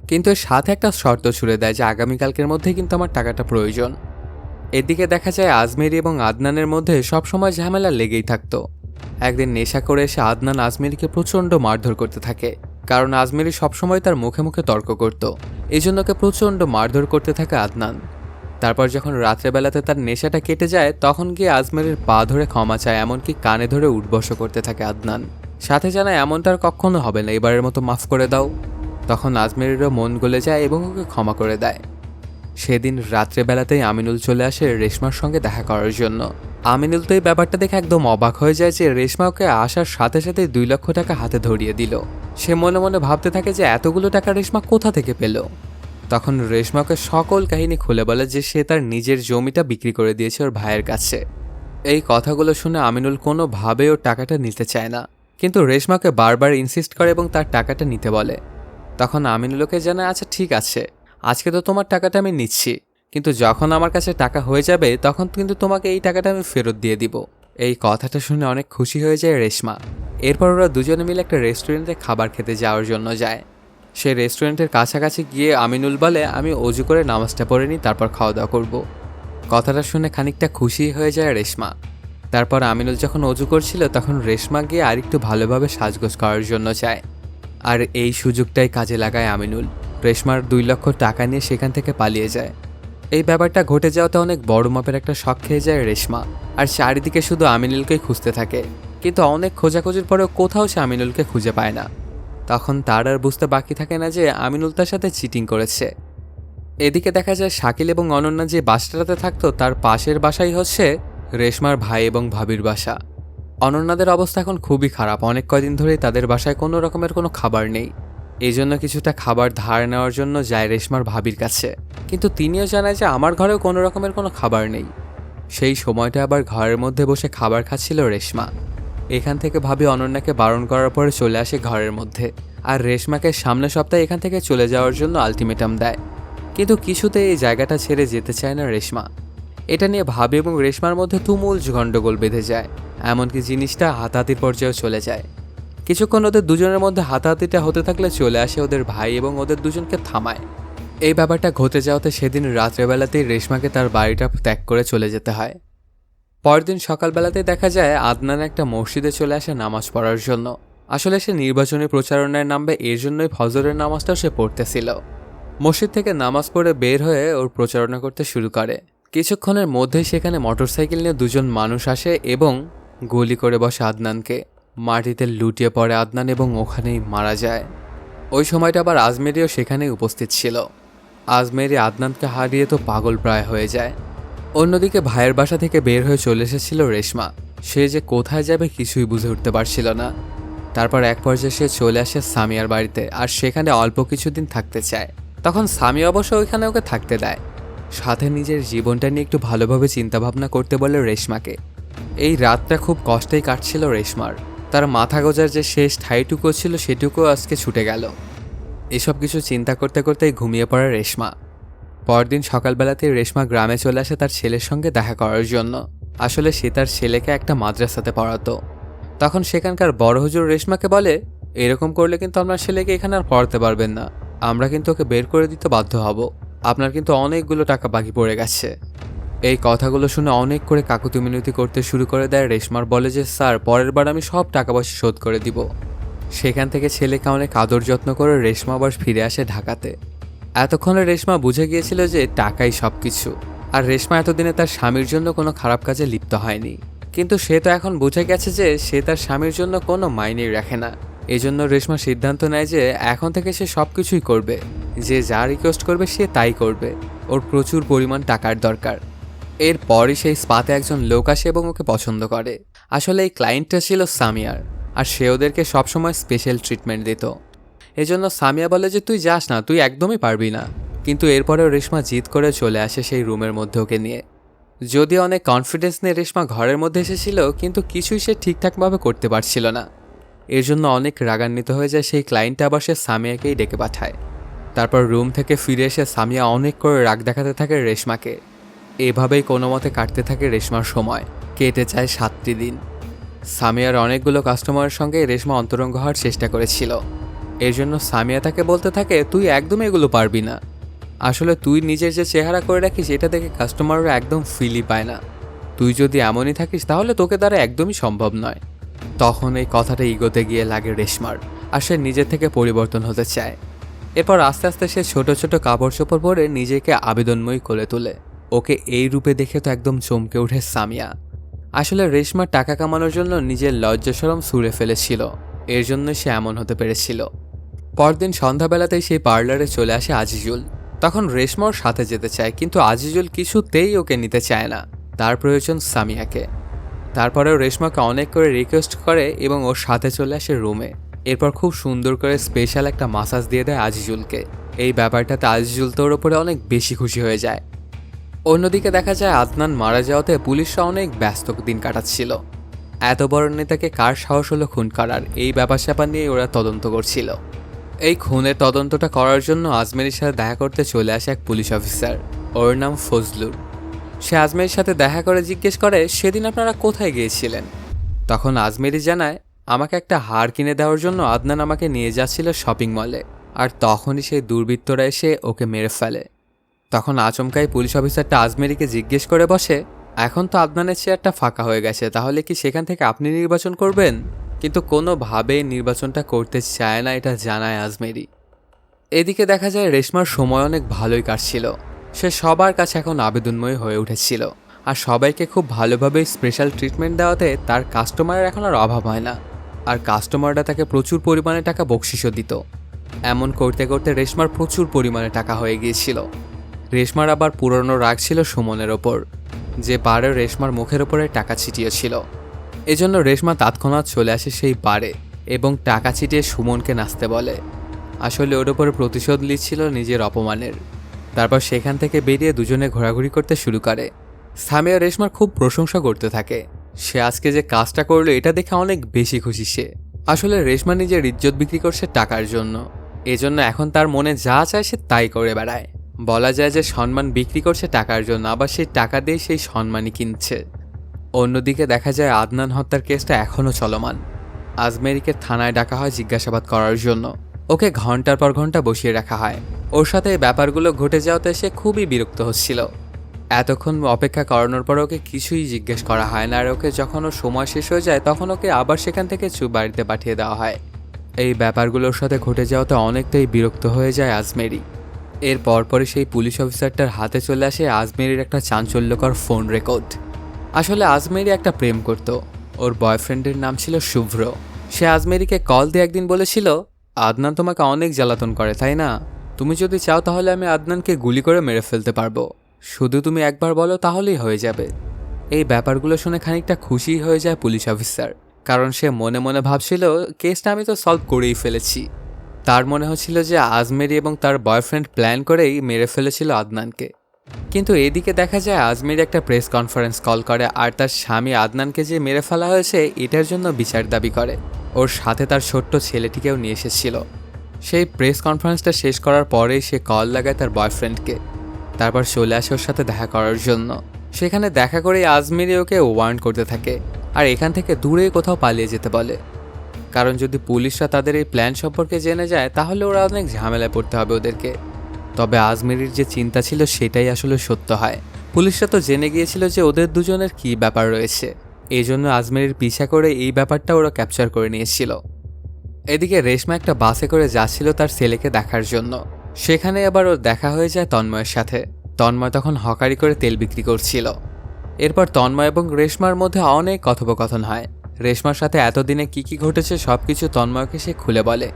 কিন্তু এর সাথে একটা শর্ত ছুড়ে দেয় যে আগামীকালকের মধ্যে কিন্তু আমার টাকাটা প্রয়োজন। এদিকে দেখা যায় আজমেরি এবং আদনানের মধ্যে সবসময় ঝামেলা লেগেই থাকতো। একদিন নেশা করে এসে আদনান আজমেরিকে প্রচণ্ড মারধর করতে থাকে, কারণ আজমেরি সবসময় তার মুখে মুখে তর্ক করত। এই জন্য ওকে প্রচণ্ড মারধর করতে থাকে আদনান। তারপর যখন রাত্রেবেলাতে তার নেশাটা কেটে যায় তখন গিয়ে আজমেরির পা ধরে ক্ষমা চায়, এমনকি কানে ধরে উঠবস করতে থাকে আদনান। সাথে জানায়, এমনটা আর কখনো হবে না, এবারের মতো মাফ করে দাও। তখন আজমেরিরও মন গলে যায় এবং ওকে ক্ষমা করে দেয়। সেদিন রাত্রেবেলাতেই আমিনুল চলে আসে রেশমার সঙ্গে দেখা করার জন্য। আমিনুল তো এই ব্যাপারটা দেখে একদম অবাক হয়ে যায় যে রেশমা ওকে আসার সাথে সাথে 2 লক্ষ টাকা হাতে ধরিয়ে দিল। সে মনে মনে ভাবতে থাকে যে এতগুলো টাকা রেশমা কোথা থেকে পেল। তখন রেশমাকে সকল কাহিনী খুলে বলে যে সে তার নিজের জমিটা বিক্রি করে দিয়েছে ওর ভাইয়ের কাছে। এই কথাগুলো শুনে আমিনুল কোনোভাবে ওর টাকাটা নিতে চায় না, কিন্তু রেশমাকে বারবার ইনসিস্ট করে এবং তার টাকাটা নিতে বলে। তখন আমিনুলকে জানায়, আচ্ছা ঠিক আছে, আজকে তো তোমার টাকাটা আমি নিচ্ছি, কিন্তু যখন আমার কাছে টাকা হয়ে যাবে তখন কিন্তু তোমাকে এই টাকাটা আমি ফেরত দিয়ে দিব। এই কথাটা শুনে অনেক খুশি হয়ে যায় রেশমা। এরপর ওরা দুজনে মিলে একটা রেস্টুরেন্টে খাবার খেতে যাওয়ার জন্য যায়। সেই রেস্টুরেন্টের কাছাকাছি গিয়ে আমিনুল বলে, আমি অজু করে নামাজটা পড়ে নিই, তারপর খাওয়া দাওয়া করবো। কথাটা শুনে খানিকটা খুশি হয়ে যায় রেশমা। তারপর আমিনুল যখন অজু করছিল তখন রেশমা গিয়ে আরেকটু ভালোভাবে সাজগোজ করার জন্য চায়, আর এই সুযোগটাই কাজে লাগায় আমিনুল। রেশমার 2 লক্ষ টাকা নিয়ে সেখান থেকে পালিয়ে যায়। এই ব্যাপারটা ঘটে যাওয়াতে অনেক বড় মাপের একটা শক খেয়ে যায় রেশমা, আর চারিদিকে শুধু আমিনুলকেই খুঁজতে থাকে। কিন্তু অনেক খোঁজাখুঁজির পরেও কোথাও সে আমিনুলকে খুঁজে পায় না। তখন তার আর বুঝতে বাকি থাকে না যে আমিনুল তার সাথে চিটিং করেছে। এদিকে দেখা যায় শাকিল এবং অনন্যা যে বাসাটাতে থাকতো তার পাশের বাসাই হচ্ছে রেশমার ভাই এবং ভাবির বাসা। অনন্যাদের অবস্থা এখন খুবই খারাপ, অনেক কয়দিন ধরেই তাদের বাসায় কোনো রকমের কোনো খাবার নেই। এই জন্য কিছুটা খাবার ধার নেওয়ার জন্য যায় রেশমার ভাবির কাছে, কিন্তু তিনিও জানায় যে আমার ঘরেও কোনো রকমের কোনো খাবার নেই। সেই সময়টা আবার ঘরের মধ্যে বসে খাবার খাচ্ছিল রেশমা। এখান থেকে ভাবি অনন্যাকে বারণ করার পরে চলে আসে ঘরের মধ্যে, আর রেশমাকে সামনের সপ্তাহে এখান থেকে চলে যাওয়ার জন্য আলটিমেটাম দেয়। কিন্তু কিছুতে এই জায়গাটা ছেড়ে যেতে চায় না রেশমা। এটা নিয়ে ভাবি এবং রেশমার মধ্যে তুমুল গণ্ডগোল বেঁধে যায়, এমনকি জিনিসটা হাতাহাতির পর্যায়েও চলে যায়। কিছুক্ষণ ওদের দুজনের মধ্যে হাতাহাতিটা হতে থাকলে চলে আসে ওদের ভাই এবং ওদের দুজনকে থামায়। এই ব্যাপারটা ঘটে যাওয়াতে সেদিন রাত্রেবেলাতেই রেশমাকে তার বাড়িটা ত্যাগ করে চলে যেতে হয়। পরদিন সকালবেলাতেই দেখা যায় আদনান একটা মসজিদে চলে আসে নামাজ পড়ার জন্য। আসলে সে নির্বাচনী প্রচারণায় নামবে, এর জন্যই ফজরের নামাজটাও সে পড়তেছিল। মসজিদ থেকে নামাজ পড়ে বের হয়ে ওর প্রচারণা করতে শুরু করে। কিছুক্ষণের মধ্যেই সেখানে মোটরসাইকেল নিয়ে দুজন মানুষ আসে এবং গুলি করে বসে আদনানকে। মাটিতে লুটিয়ে পড়ে আদনান এবং ওখানেই মারা যায়। ওই সময়টা আবার আজমেরিও সেখানেই উপস্থিত ছিল। আজমেরি আদনানকে হারিয়ে তো পাগল প্রায় হয়ে যায়। অন্যদিকে ভাইয়ের বাসা থেকে বের হয়ে চলে এসেছিল রেশমা। সে যে কোথায় যাবে কিছুই বুঝে উঠতে পারছিল না। তারপর এক পর্যায়ে সে চলে আসে সামিয়ার বাড়িতে, আর সেখানে অল্প কিছুদিন থাকতে চায়। তখন সামিয়া অবশ্য ওইখানে ওকে থাকতে দেয়, সাথে নিজের জীবনটা নিয়ে একটু ভালোভাবে চিন্তাভাবনা করতে বলে রেশমাকে। এই রাতটা খুব কষ্টেই কাটছিল রেশমার। তার মাথা গোজার যে শেষ ঠাইটুকু ছিল সেটুকু আজকে ছুটে গেল। এসব কিছু চিন্তা করতে করতেই ঘুমিয়ে পড়ে রেশমা। পরদিন সকালবেলাতেই রেশমা গ্রামে চলে আসে তার ছেলের সঙ্গে দেখা করার জন্য। আসলে সে তার ছেলেকে একটা মাদ্রাসাতে পড়াতো। তখন সেখানকার বড় হুজুর রেশমাকে বলে, এরকম করলে কিন্তু আপনার ছেলেকে এখানে আর পড়াতে পারবেন না, আমরা কিন্তু ওকে বের করে দিতে বাধ্য হব। আপনার কিন্তু অনেকগুলো টাকা বাকি পড়ে গেছে। এই কথাগুলো শুনে অনেক করে কাকুতি মিনতি করতে শুরু করে দেয় রেশমার। বলে যে স্যার, পরের বার আমি সব টাকা পয়সা শোধ করে দিব। সেখান থেকে ছেলেকে অনেক আদর যত্ন করে রেশমা আবার ফিরে আসে ঢাকাতে। এতক্ষণে রেশমা বুঝে গিয়েছিল যে টাকাই সব কিছু, আর রেশমা এতদিনে তার স্বামীর জন্য কোনো খারাপ কাজে লিপ্ত হয়নি। কিন্তু সে তো এখন বুঝে গেছে যে সে তার স্বামীর জন্য কোনো মাইনেই রাখে না। এজন্য রেশমা সিদ্ধান্ত নেয় যে এখন থেকে সে সব কিছুই করবে, যে যা রিকোয়েস্ট করবে সে তাই করবে। ওর প্রচুর পরিমাণ টাকার দরকার। এরপরই সেই স্পাতে একজন লোক আসে এবং ওকে পছন্দ করে। আসলে এই ক্লায়েন্টটা ছিল সামিয়ার, আর সে ওদেরকে সবসময় স্পেশাল ট্রিটমেন্ট দিত। এজন্য সামিয়া বলে যে তুই যাস না, তুই একদমই পারবি না। কিন্তু এরপরেও রেশমা জিদ করে চলে আসে সেই রুমের মধ্যে ওকে নিয়ে। যদিও অনেক কনফিডেন্স নিয়ে রেশমা ঘরের মধ্যে এসেছিল, কিন্তু কিছুই সে ঠিকঠাকভাবে করতে পারছিল না। এর জন্য অনেক রাগান্বিত হয়ে যায় সেই ক্লায়েন্ট। আবার সে সামিয়াকেই ডেকে পাঠায়। তারপর রুম থেকে ফিরে এসে সামিয়া অনেক করে রাগ দেখাতে থাকে রেশমাকে। এভাবেই কোনো মতে কাটতে থাকে রেশমার সময়। কেটে যায় 7টি দিন। সামিয়ার অনেকগুলো কাস্টমারের সঙ্গে রেশমা অন্তরঙ্গ হওয়ার চেষ্টা করেছিল। এর জন্য সামিয়া তাকে বলতে থাকে, তুই একদম এগুলো পারবি না। আসলে তুই নিজের যে চেহারা করে রাখিস এটা দেখে কাস্টমাররা একদম ফিলই পায় না। তুই যদি এমনই থাকিস তাহলে তোকে দ্বারা একদমই সম্ভব নয়। তখন এই কথাটা ইগোতে গিয়ে লাগে রেশমার, আর সে নিজে থেকে পরিবর্তন হতে চায়। এরপর আস্তে আস্তে সে ছোট ছোট কাপড় চোপড় পরে নিজেকে আবেদনময়ী করে তোলে। ওকে এই রূপে দেখে তো একদম চমকে ওঠে সামিয়া। আসলে রেশমা টাকা কামানোর জন্য নিজের লজ্জাশরম ছুঁড়ে ফেলেছিল, এর জন্য সে এমন হতে পেরেছিল। পরদিন সন্ধ্যাবেলাতেই সেই পার্লারে চলে আসে আজিজুল। তখন রেশমার সাথে যেতে চায়, কিন্তু আজিজুল কিছুতেই ওকে নিতে চায় না, তার প্রয়োজন সামিয়াকে। তারপরেও রেশমাকে অনেক করে রিকোয়েস্ট করে এবং ওর সাথে চলে আসে রুমে। এরপর খুব সুন্দর করে স্পেশাল একটা মাসাজ দিয়ে দেয় আজিজুলকে। এই ব্যাপারটাতে আজিজুল তোর ওপরে অনেক বেশি খুশি হয়ে যায়। অন্যদিকে দেখা যায় আদনান মারা যাওয়াতে পুলিশরা অনেক ব্যস্ত দিন কাটাচ্ছিল। এত বড় নেতাকে কার সাহস হলো খুন করার, এই ব্যাপার স্যাপার নিয়ে ওরা তদন্ত করছিল। এই খুনের তদন্তটা করার জন্য আজমেরির সাথে দেখা করতে চলে আসে এক পুলিশ অফিসার। ওর নাম ফজলুর। সে আজমেরির সাথে দেখা করে জিজ্ঞেস করে, সেদিন আপনারা কোথায় গিয়েছিলেন? তখন আজমেরি জানায়, আমাকে একটা হার কিনে দেওয়ার জন্য আদনান আমাকে নিয়ে যাচ্ছিল শপিং মলে, আর তখনই সেই দুর্বৃত্তরা এসে ওকে মেরে ফেলে। তখন আচমকাই পুলিশ অফিসারটা আজমেরিকে জিজ্ঞেস করে বসে, এখন তো আদনানের চেয়ারটা ফাঁকা হয়ে গেছে, তাহলে কি সেখান থেকে আপনি নির্বাচন করবেন? কিন্তু কোনোভাবেই নির্বাচনটা করতে চায় না, এটা জানায় আজমেরি। এদিকে দেখা যায় রেশমার সময় অনেক ভালোই কাটছিল। সে সবার কাছে এখন আবেদনময় হয়ে উঠেছিল, আর সবাইকে খুব ভালোভাবে স্পেশাল ট্রিটমেন্ট দেওয়াতে তার কাস্টমারের এখন আর অভাব হয় না। আর কাস্টমাররা তাকে প্রচুর পরিমাণে টাকা বকশিশও দিত। এমন করতে করতে রেশমার প্রচুর পরিমাণে টাকা হয়ে গিয়েছিল। রেশমার আবার পুরনো রাগ ছিল সুমনের ওপর, যে বারে রেশমার মুখের ওপরে টাকা ছিটিয়েছিল। এজন্য রেশমা তৎক্ষণাৎ চলে আসে সেই বারে এবং টাকা ছিটিয়ে সুমনকে নাচতে বলে। আসলে ওর ওপরে প্রতিশোধ নিচ্ছিল নিজের অপমানের। তারপর সেখান থেকে বেরিয়ে দুজনে ঘোরাঘুরি করতে শুরু করে। সামিয়া রেশমার খুব প্রশংসা করতে থাকে। সে আজকে যে কাজটা করলো এটা দেখে অনেক বেশি খুশি সে। আসলে রেশমা নিজের ইজ্জত বিক্রি করছে টাকার জন্য, এজন্য এখন তার মনে যা চায় সে তাই করে বেড়ায়। বলা যায় যে সম্মান বিক্রি করছে টাকার জন্য, আবার সেই টাকা দিয়ে সেই সম্মানই কিনছে। অন্যদিকে দেখা যায় আদনান হত্যার কেসটা এখনও চলমান। আজমেরিকে থানায় ডাকা হয় জিজ্ঞাসাবাদ করার জন্য। ওকে ঘন্টার পর ঘন্টা বসিয়ে রাখা হয়। ওর সাথে এই ব্যাপারগুলো ঘটে যাওয়াতে সে খুবই বিরক্ত হচ্ছিল। এতক্ষণ অপেক্ষা করানোর পর ওকে কিছুই জিজ্ঞেস করা হয় না, আর ওকে যখন ওর সময় শেষ হয়ে যায় তখন ওকে আবার সেখান থেকে বাড়িতে পাঠিয়ে দেওয়া হয়। এই ব্যাপারগুলোর সাথে ঘটে যাওয়াতে অনেকটাই বিরক্ত হয়ে যায় আজমেরি। এর পরপরই সেই পুলিশ অফিসারটার হাতে চলে আসে আজমেরির একটা চাঞ্চল্যকর ফোন রেকর্ড। আসলে আজমেরি একটা প্রেম করত। ওর বয়ফ্রেন্ডের নাম ছিল শুভ্র। সে আজমেরিকে কল দিয়ে একদিন বলেছিল, আদনান তোমাকে অনেক জ্বালাতন করে তাই না? তুমি যদি চাও তাহলে আমি আদনানকে গুলি করে মেরে ফেলতে পারবো, শুধু তুমি একবার বলো তাহলেই হয়ে যাবে। এই ব্যাপারগুলো শুনে খানিকটা খুশি হয়ে যায় পুলিশ অফিসার, কারণ সে মনে মনে ভাবছিল কেসটা আমি তো সলভ করেই ফেলেছি। তার মনে হচ্ছিল যে আজমেরি এবং তার বয়ফ্রেন্ড প্ল্যান করেই মেরে ফেলেছিল আদনানকে। কিন্তু এদিকে দেখা যায় আজমেরি একটা প্রেস কনফারেন্স কল করে আর তার স্বামী আদনানকে যে মেরে ফেলা হয়েছে এটার জন্য বিচার দাবি করে। ওর সাথে তার ছোট্ট ছেলেটিকেও নিয়ে এসেছিল। সেই প্রেস কনফারেন্সটা শেষ করার পরেই সে কল লাগায় তার বয়ফ্রেন্ডকে। তারপর চলে আসে ওর সাথে দেখা করার জন্য। সেখানে দেখা করেই আজমেরি ওকে ওয়ার্ন করতে থাকে আর এখান থেকে দূরে কোথাও পালিয়ে যেতে বলে, কারণ যদি পুলিশরা তাদের এই প্ল্যান সম্পর্কে জেনে যায় তাহলে ওরা অনেক ঝামেলায় পড়তে হবে ওদেরকে। তবে আজমেরির যে চিন্তা ছিল সেটাই আসলে সত্য হয়। পুলিশরা তো জেনে গিয়েছিল যে ওদের দুজনের কী ব্যাপার রয়েছে, এই জন্য আজমেরির পিছা করে এই ব্যাপারটা ওরা ক্যাপচার করে নিয়েছিল। এদিকে রেশমা একটা বাসে করে যাচ্ছিল তার ছেলেকে দেখার জন্য। সেখানে আবার ওর দেখা হয়ে যায় তন্ময়ের সাথে। তন্ময় তখন হকারি করে তেল বিক্রি করছিল। এরপর তন্ময় এবং রেশমার মধ্যে অনেক কথোপকথন হয়। রেশমার সাথে এতদিনে কি ঘটেছে সবকিছু তন্ময়কে সে খুলে বলে।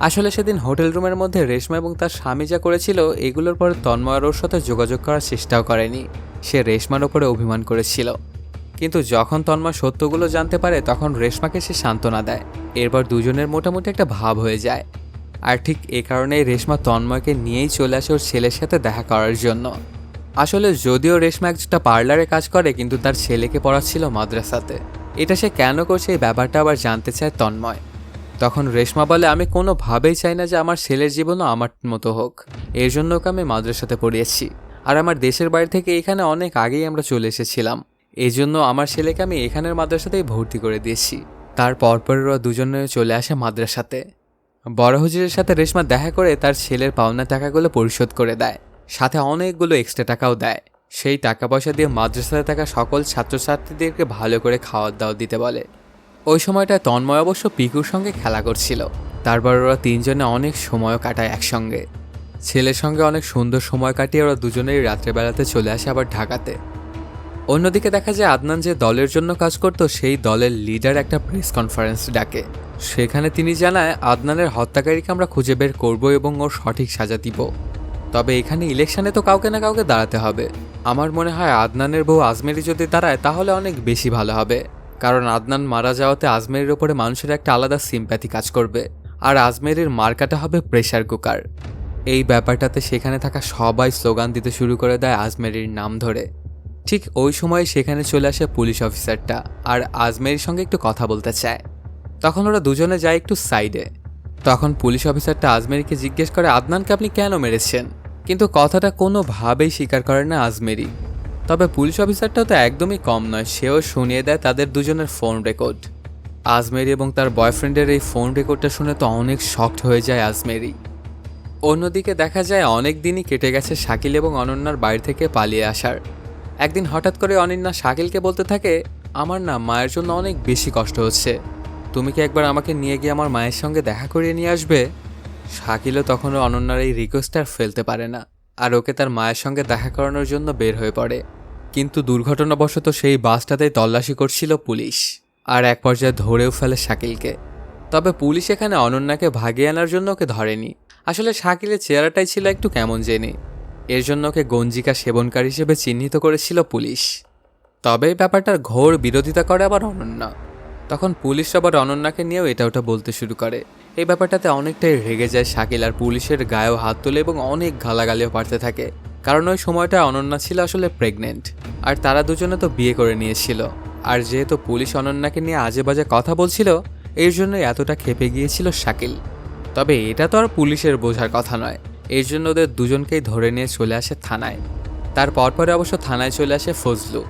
আসলে সেদিন হোটেল রুমের মধ্যে রেশমা এবং তার স্বামী যা করেছিল এগুলোর পরে তন্ময় ওর সাথে যোগাযোগ করার চেষ্টাও করেনি। সে রেশমার ওপরে অভিমান করেছিল। কিন্তু যখন তন্ময় সত্যগুলো জানতে পারে তখন রেশমাকে সে সান্ত্বনা দেয়। এরপর দুজনের মোটামুটি একটা ভাব হয়ে যায়। আর ঠিক এ কারণেই রেশমা তন্ময়কে নিয়েই চলে আসে ওর ছেলের সাথে দেখা করার জন্য। আসলে যদিও রেশমা একটা পার্লারে কাজ করে, কিন্তু তার ছেলেকে পড়াচ্ছিল মাদ্রাসাতে। এটা সে কেন করছে এই ব্যাপারটা আবার জানতে চায় তন্ময়। তখন রেশমা বলে, আমি কোনোভাবেই চাই না যে আমার ছেলের জীবনও আমার মতো হোক, এর জন্য ওকে আমি মাদ্রাসাতে পড়িয়েছি। আর আমার দেশের বাড়ি থেকে এখানে অনেক আগেই আমরা চলে এসেছিলাম, এই জন্য আমার ছেলেকে আমি এখানের মাদ্রাসাতেই ভর্তি করে দিয়েছি। তারপর ওরা দুজনে চলে আসে মাদ্রাসাতে। বড় হুজুরের সাথে রেশমা দেখা করে তার ছেলের পাওনা টাকাগুলো পরিশোধ করে দেয়, সাথে অনেকগুলো এক্সট্রা টাকাও দেয়। সেই টাকা পয়সা দিয়ে মাদ্রাসাতে থাকা সকল ছাত্রছাত্রীদেরকে ভালো করে খাওয়ার দাওয়া দিতে বলে। ওই সময়টা তন্ময় অবশ্য পিকুর সঙ্গে খেলা করছিল। তারপর ওরা তিনজনে অনেক সময়ও কাটায় একসঙ্গে। ছেলের সঙ্গে অনেক সুন্দর সময় কাটিয়ে ওরা দুজনেই রাত্রেবেলাতে চলে আসে আবার ঢাকাতে। অন্যদিকে দেখা যায় আদনান যে দলের জন্য কাজ করত সেই দলের লিডার একটা প্রেস কনফারেন্স ডাকে। সেখানে তিনি জানায়, আদনানের হত্যাকারীকে আমরা খুঁজে বের করব এবং ওর সঠিক সাজা দিব। তবে এখানে ইলেকশনে তো কাউকে না কাউকে দাঁড়াতে হবে। আমার মনে হয় আদনানের বউ আজমেরি যদি দাঁড়ায় তাহলে অনেক বেশি ভালো হবে, কারণ আদনান মারা যাওয়াতে আজমেরির ওপরে মানুষের একটা আলাদা সিম্প্যাথি কাজ করবে। আর আজমেরির মার্কাটা হবে প্রেসার কুকার। এই ব্যাপারটাতে সেখানে থাকা সবাই স্লোগান দিতে শুরু করে দেয় আজমেরির নাম ধরে। ঠিক ওই সময় সেখানে চলে আসে পুলিশ অফিসারটা আর আজমেরির সঙ্গে একটু কথা বলতে চায়। তখন ওরা দুজনে যায় একটু সাইডে। তখন পুলিশ অফিসারটা আজমেরিকে জিজ্ঞেস করে, আদনানকে আপনি কেন মেরেছেন? কিন্তু কথাটা কোনোভাবেই স্বীকার করে না আজমেরি। তবে পুলিশ অফিসারটাও তো একদমই কম নয়, সেও শুনিয়ে দেয় তাদের দুজনের ফোন রেকর্ড। আজমেরি এবং তার বয়ফ্রেন্ডের এই ফোন রেকর্ডটা শুনে তো অনেক শকড হয়ে যায় আজমেরি। অন্যদিকে দেখা যায় অনেক দিনই কেটে গেছে শাকিল এবং অনন্যার বাড়ি থেকে পালিয়ে আসার। একদিন হঠাৎ করে অনন্যা শাকিলকে বলতে থাকে, আমার না মায়ের জন্য অনেক বেশি কষ্ট হচ্ছে, তুমি কি একবার আমাকে নিয়ে গিয়ে আমার মায়ের সঙ্গে দেখা করিয়ে নিয়ে আসবে? শাকিলও তখনও অনন্যার এই রিকোয়েস্ট আর ফেলতে পারে না। আর ওকে তার মায়ের সঙ্গে দেখা করানোর জন্য বের হয়ে পড়ে। কিন্তু দুর্ঘটনাবশত সেই বাসটাতেই তল্লাশি করছিল পুলিশ, আর এক পর্যায়ে ধরেও ফেলে শাকিলকে। তবে পুলিশ এখানে অনন্যাকে ভাগিয়ে আনার জন্য ওকে ধরেনি। আসলে শাকিলের চেহারাটাই ছিল একটু কেমন জেনে, এর জন্য ওকে গঞ্জিকা সেবনকারী হিসেবে চিহ্নিত করেছিল পুলিশ। তবে এই ব্যাপারটার ঘোর বিরোধিতা করে আবার অনন্যা। তখন পুলিশ আবার অনন্যাকে নিয়েও এটা ওটা বলতে শুরু করে। এই ব্যাপারটাতে অনেকটাই রেগে যায় শাকিল, আর পুলিশের গায়েও হাত তোলে এবং অনেক গালাগালিও পারতে থাকে। কারণ ওই সময়টা অনন্যা ছিল আসলে প্রেগনেন্ট, আর তারা দুজনে তো বিয়ে করে নিয়েছিল। আর যেহেতু পুলিশ অনন্যাকে নিয়ে আজে বাজে কথা বলছিল, এর জন্য এতটা ক্ষেপে গিয়েছিল শাকিল। তবে এটা তো আর পুলিশের বোঝার কথা নয়, এর জন্য ওদের দুজনকেই ধরে নিয়ে চলে আসে থানায়। তার পরপরে অবশ্য থানায় চলে আসে ফজলু।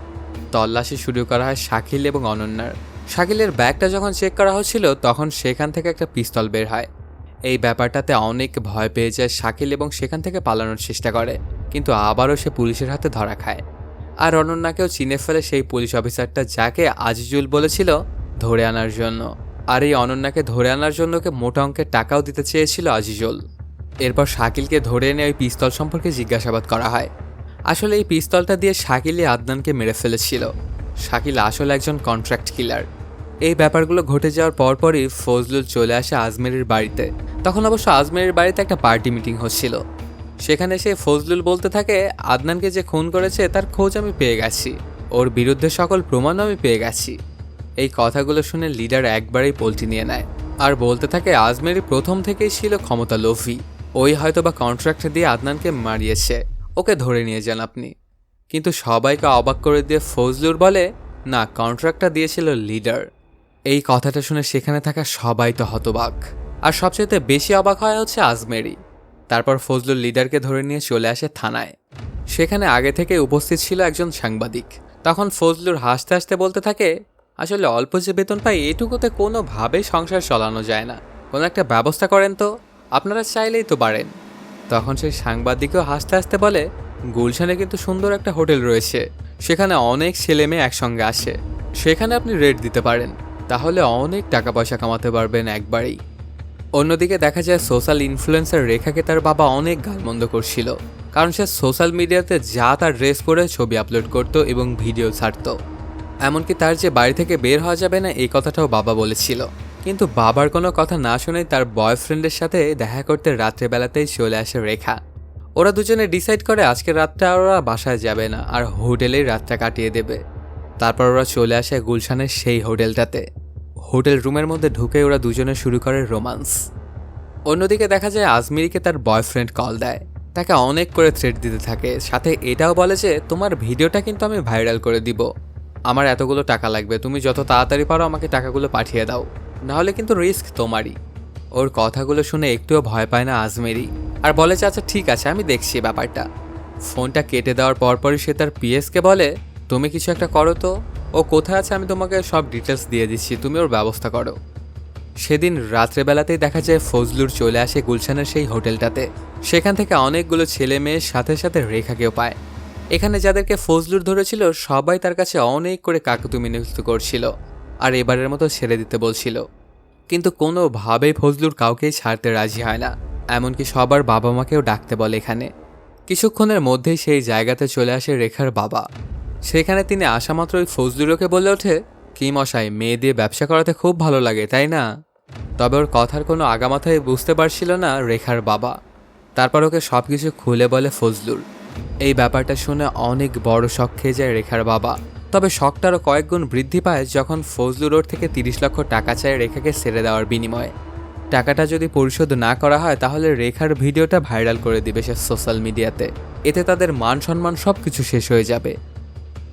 তল্লাশি শুরু করা হয় শাকিল এবং অনন্যার। শাকিলের ব্যাগটা যখন চেক করা হচ্ছিল তখন সেখান থেকে একটা পিস্তল বের হয়। এই ব্যাপারটাতে অনেক ভয় পেয়ে যায় শাকিল এবং সেখান থেকে পালানোর চেষ্টা করে, কিন্তু আবারও সে পুলিশের হাতে ধরা খায়। আর অনন্যাকেও চিনে ফেলে সেই পুলিশ অফিসারটা যাকে আজিজুল বলেছিল ধরে আনার জন্য। আর এই অনন্যাকে ধরে আনার জন্য ওকে মোটা অঙ্কের টাকাও দিতে চেয়েছিল আজিজুল। এরপর শাকিলকে ধরে এনে ওই পিস্তল সম্পর্কে জিজ্ঞাসাবাদ করা হয়। আসলে এই পিস্তলটা দিয়ে শাকিলই আদনানকে মেরে ফেলেছিল। শাকিল আসলে একজন কন্ট্রাক্ট কিলার। এই ব্যাপারগুলো ঘটে যাওয়ার পরপরই ফজলুল চলে আসে আজমেরির বাড়িতে। তখন অবশ্য আজমেরির বাড়িতে একটা পার্টি মিটিং হচ্ছিল। সেখানে সে ফজলুল বলতে থাকে, আদনানকে যে খুন করেছে তার খোঁজ আমি পেয়ে গেছি, ওর বিরুদ্ধে সকল প্রমাণও আমি পেয়ে গেছি। এই কথাগুলো শুনে লিডার একবারেই পল্টি নিয়ে নেয় আর বলতে থাকে, আজমেরি প্রথম থেকেই ছিল ক্ষমতা লোভী। ওই হয়তোবা কন্ট্রাক্ট দিয়ে আদনানকে মারিয়েছে, ওকে ধরে নিয়ে যান আপনি। কিন্তু সবাইকে অবাক করে দিয়ে ফজলুর বলে, না, কন্ট্রাক্টটা দিয়েছিল লিডার। এই কথাটা শুনে সেখানে থাকা সবাই তো হতবাক, আর সবচেয়ে বেশি অবাক হয় হচ্ছে আজমেরি। তারপর ফজলুল লিডারকে ধরে নিয়ে চলে আসে থানায়। সেখানে আগে থেকে উপস্থিত ছিল একজন সাংবাদিক। তখন ফজলুর হাসতে হাসতে বলতে থাকে, আসলে অল্প যে বেতন পাই এটুকুতে কোনোভাবেই সংসার চালানো যায় না, কোনো একটা ব্যবস্থা করেন তো, আপনারা চাইলেই তো পারেন। তখন সেই সাংবাদিকও হাসতে হাসতে বলে, গুলশানে কিন্তু সুন্দর একটা হোটেল রয়েছে, সেখানে অনেক ছেলে মেয়ে একসঙ্গে আসে, সেখানে আপনি রেট দিতে পারেন, তাহলে অনেক টাকা পয়সা কামাতে পারবেন একবারেই। অন্যদিকে দেখা যায় সোশ্যাল ইনফ্লুয়েন্সার রেখাকে তার বাবা অনেক গালমন্দ করছিল, কারণ সে সোশ্যাল মিডিয়াতে যা তার ড্রেস পরে ছবি আপলোড করত এবং ভিডিও ছাড়ত। এমনকি তার যে বাড়ি থেকে বের হওয়া যাবে না এই কথাটাও বাবা বলেছিল। কিন্তু বাবার কোনো কথা না শুনেই তার বয়ফ্রেন্ডের সাথে দেখা করতে রাত্রেবেলাতেই চলে আসে রেখা। ওরা দুজনে ডিসাইড করে আজকের রাতটা ওরা বাসায় যাবে না, আর হোটেলেই রাতটা কাটিয়ে দেবে। তারপর ওরা চলে আসে গুলশানের সেই হোটেলটাতে। হোটেল রুমের মধ্যে ঢুকে ওরা দুজনে শুরু করে রোমান্স। অন্যদিকে দেখা যায় আজমিরিকে তার বয়ফ্রেন্ড কল দেয়, তাকে অনেক করে থ্রেট দিতে থাকে, সাথে এটাও বলে যে তোমার ভিডিওটা কিন্তু আমি ভাইরাল করে দিব, আমার এতগুলো টাকা লাগবে, তুমি যত তাড়াতাড়ি পারো আমাকে টাকাগুলো পাঠিয়ে দাও, নাহলে কিন্তু রিস্ক তোমারই। ওর কথাগুলো শুনে একটুও ভয় পায় না আজমেরি, আর বলে যে আচ্ছা ঠিক আছে, আমি দেখছি ব্যাপারটা। ফোনটা কেটে দেওয়ার পরপরই সে তার পিএসকে বলে, তুমি কিছু একটা করো তো, ও কোথায় আছে আমি তোমাকে সব ডিটেলস দিয়ে দিচ্ছি, তুমি ওর ব্যবস্থা করো। সেদিন রাত্রেবেলাতেই দেখা যায় ফজলুর চলে আসে গুলশানের সেই হোটেলটাতে। সেখান থেকে অনেকগুলো ছেলে মেয়ের সাথে সাথে রেখাকেও পায়। এখানে যাদেরকে ফজলুর ধরেছিল সবাই তার কাছে অনেক করে কাকুতুমিনতি করছিল, আর এবারের মতো ছেড়ে দিতে বলছিল। কিন্তু কোনোভাবেই ফজলুর কাউকেই ছাড়তে রাজি হয় না, এমনকি সবার বাবা মাকেও ডাকতে বলে এখানে। কিছুক্ষণের মধ্যেই সেই জায়গাতে চলে আসে রেখার বাবা। সেখানে তিনি আসা মাত্রই ফজলুরকে বলে ওঠে, কি মশাই, মেয়ে দিয়ে ব্যবসা করাতে খুব ভালো লাগে তাই না? তবে ওর কথার কোনো আগামাথায় বুঝতে পারছিল না রেখার বাবা। তারপর ওকে সব কিছু খুলে বলে ফজলুর। এই ব্যাপারটা শুনে অনেক বড় শক খেয়ে যায় রেখার বাবা। তবে শকটারও কয়েক গুণ বৃদ্ধি পায় যখন ফজলুর ওর থেকে 30 লক্ষ টাকা চায় রেখাকে ছেড়ে দেওয়ার বিনিময়ে। টাকাটা যদি পরিশোধ না করা হয় তাহলে রেখার ভিডিওটা ভাইরাল করে দিবে সে সোশ্যাল মিডিয়াতে, এতে তাদের মান সম্মান সব কিছু শেষ হয়ে যাবে।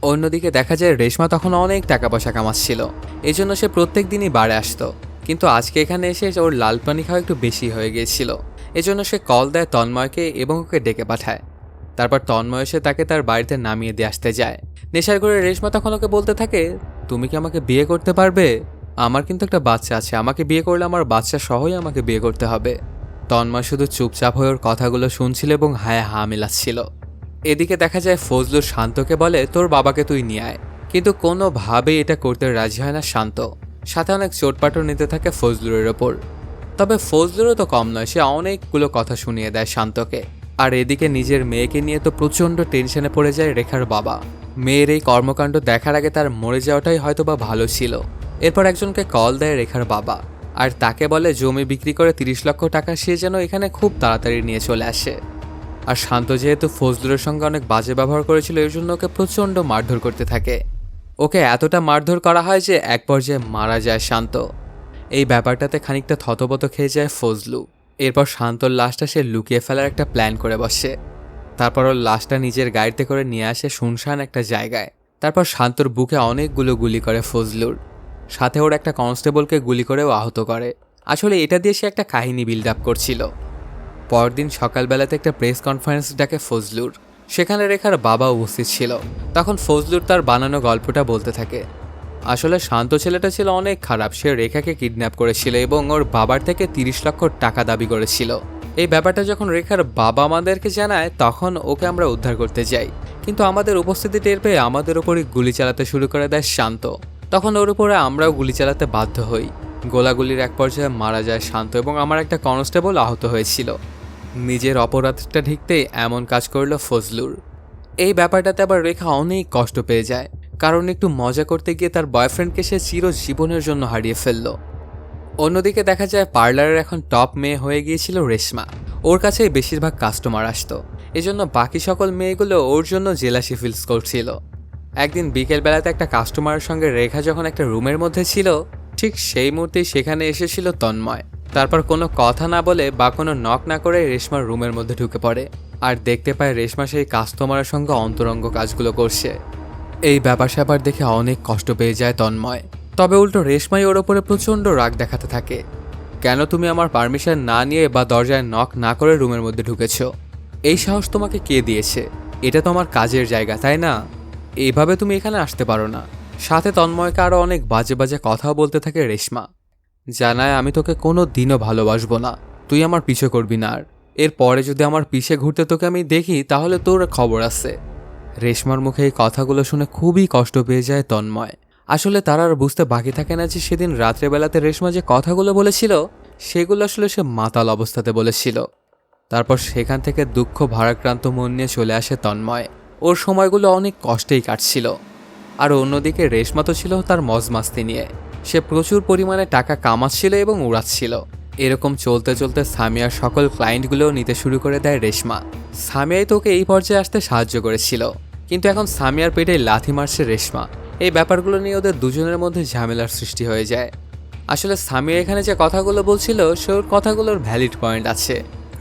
অন্যদিকে দেখা যায় রেশমা তখন অনেক টাকা পয়সা কামাচ্ছিল, এই জন্য সে প্রত্যেক দিনই বাড়ে আসতো। কিন্তু আজকে এখানে এসে ওর লাল পানি খাওয়া একটু বেশি হয়ে গিয়েছিল, এজন্য সে কল দেয় তন্ময়কে এবং ওকে ডেকে পাঠায়। তারপর তন্ময় এসে তাকে তার বাড়িতে নামিয়ে দিয়ে আসতে যায়। নেশার করে রেশমা তখন ওকে বলতে থাকে, তুমি কি আমাকে বিয়ে করতে পারবে? আমার কিন্তু একটা বাচ্চা আছে, আমাকে বিয়ে করলে আমার বাচ্চা সহই আমাকে বিয়ে করতে হবে। তন্ময় শুধু চুপচাপ হয়ে ওর কথাগুলো শুনছিল এবং হায় হা মেলাচ্ছিল। এদিকে দেখা যায় ফজলু শান্তকে বলে, তোর বাবাকে তুই নিয়ে আয়, কিন্তু কোনোভাবেই এটা করতে রাজি হয় না শান্ত। সাথে অনেক চোটপাটও নিতে থাকে ফজলুরের ওপর। তবে ফজলুরও তো কম নয়, সে অনেকগুলো কথা শুনিয়ে দেয় শান্তকে। আর এদিকে নিজের মেয়েকে নিয়ে তো প্রচণ্ড টেনশনে পড়ে যায় রেখার বাবা। মেয়ের এই কর্মকাণ্ড দেখার আগে তার মরে যাওয়াটাই হয়তো বা ভালো ছিল। এরপর একজনকে কল দেয় রেখার বাবা, আর তাকে বলে জমি বিক্রি করে 30 লক্ষ টাকা সে যেন এখানে খুব তাড়াতাড়ি নিয়ে চলে আসে। আর শান্ত যেহেতু ফজলুরের সঙ্গে অনেক বাজে ব্যবহার করেছিল, এর জন্য ওকে প্রচণ্ড মারধর করতে থাকে। ওকে এতটা মারধর করা হয় যে এক পর্যায়ে মারা যায় শান্ত। এই ব্যাপারটাতে খানিকটা থতবত খেয়ে যায় ফজলু। এরপর শান্তর লাশটা সে লুকিয়ে ফেলার একটা প্ল্যান করে বসে। তারপর ওর লাশটা নিজের গাড়িতে করে নিয়ে আসে শুনশান একটা জায়গায়। তারপর শান্তর বুকে অনেকগুলো গুলি করে ফজলুর, সাথে ওর একটা কনস্টেবলকে গুলি করেও আহত করে। আসলে এটা দিয়ে সে একটা কাহিনী বিল্ড আপ করছিল। পরদিন সকালবেলাতে একটা প্রেস কনফারেন্স ডাকে ফজলুর। সেখানে রেখার বাবা উপস্থিত ছিল। তখন ফজলুর তার বানানো গল্পটা বলতে থাকে। আসলে শান্ত ছেলেটা ছিল অনেক খারাপ। সে রেখাকে কিডন্যাপ করেছিল এবং ওর বাবার থেকে 30 লক্ষ টাকা দাবি করেছিল। এই ব্যাপারটা যখন রেখার বাবা আমাদেরকে জানায়, তখন ওকে আমরা উদ্ধার করতে যাই, কিন্তু আমাদের উপস্থিতি টের পেয়ে আমাদের উপরই গুলি চালাতে শুরু করে দেয় শান্ত। তখন ওর উপরে আমরাও গুলি চালাতে বাধ্য হই। গোলাগুলির এক পর্যায়ে মারা যায় শান্ত এবং আমার একটা কনস্টেবল আহত হয়েছিল। নিজের অপরাধটা ঢিকতেই এমন কাজ করলো ফজলুর। এই ব্যাপারটাতে আবার রেখা অনেক কষ্ট পেয়ে যায়, কারণ একটু মজা করতে গিয়ে তার বয়ফ্রেন্ডকে সে চিরজীবনের জন্য হারিয়ে ফেলল। অন্যদিকে দেখা যায় পার্লারের এখন টপ মেয়ে হয়ে গিয়েছিল রেশমা। ওর কাছেই বেশিরভাগ কাস্টমার আসতো, এজন্য বাকি সকল মেয়েগুলো ওর জন্য জেলাসি ফিলস করছিল। একদিন বিকেলবেলাতে একটা কাস্টমারের সঙ্গে রেখা যখন একটা রুমের মধ্যে ছিল, ঠিক সেই মুহূর্তেই সেখানে এসেছিল তন্ময়। তারপর কোনো কথা না বলে বা কোনো নক না করে রেশমার রুমের মধ্যে ঢুকে পড়ে, আর দেখতে পায় রেশমা সেই কাস্টমারের সঙ্গে অন্তরঙ্গ কাজগুলো করছে। এই ব্যাপার স্যাপার দেখে অনেক কষ্ট পেয়ে যায় তন্ময়। তবে উল্টো রেশমাই ওর ওপরে প্রচণ্ড রাগ দেখাতে থাকে। কেন তুমি আমার পারমিশন না নিয়ে বা দরজায় নক না করে রুমের মধ্যে ঢুকেছ? এই সাহস তোমাকে কে দিয়েছে? এটা তো আমার কাজের জায়গা, তাই না? এইভাবে তুমি এখানে আসতে পারো না। সাথে তন্ময়কে আরও অনেক বাজে বাজে কথাও বলতে থাকে রেশমা। জানায় আমি তোকে কোনো দিনও ভালোবাসবো না, তুই আমার পিছু করবি না, আর এরপরে যদি আমার পিছে ঘুরতে তোকে আমি দেখি তাহলে তোর খবর আছে। রেশমার মুখে এই কথাগুলো শুনে খুবই কষ্ট পেয়ে যায় তন্ময়। আসলে তার আর বুঝতে বাকি থাকে না যে সেদিন রাত্রেবেলাতে রেশমা যে কথাগুলো বলেছিল সেগুলো আসলে সে মাতাল অবস্থাতে বলেছিল। তারপর সেখান থেকে দুঃখ ভারাক্রান্ত মন নিয়ে চলে আসে তন্ময়। ওর সময়গুলো অনেক কষ্টেই কাটছিল। আর অন্যদিকে রেশমা তো ছিল তার মজমাস্তি নিয়ে। সে প্রচুর পরিমাণে টাকা কামাচ্ছিল এবং উড়াচ্ছিল। এরকম চলতে চলতে সামিয়ার সকল ক্লায়েন্টগুলোও নিতে শুরু করে দেয় রেশমা। সামিয়াই তোকে এই পর্যায়ে আসতে সাহায্য করেছিল, কিন্তু এখন সামিয়ার পেটে লাথি মারছে রেশমা। এই ব্যাপারগুলো নিয়ে ওদের দুজনের মধ্যে ঝামেলার সৃষ্টি হয়ে যায়। আসলে সামিয়া এখানে যে কথাগুলো বলছিল সে ওর কথাগুলোর ভ্যালিড পয়েন্ট আছে।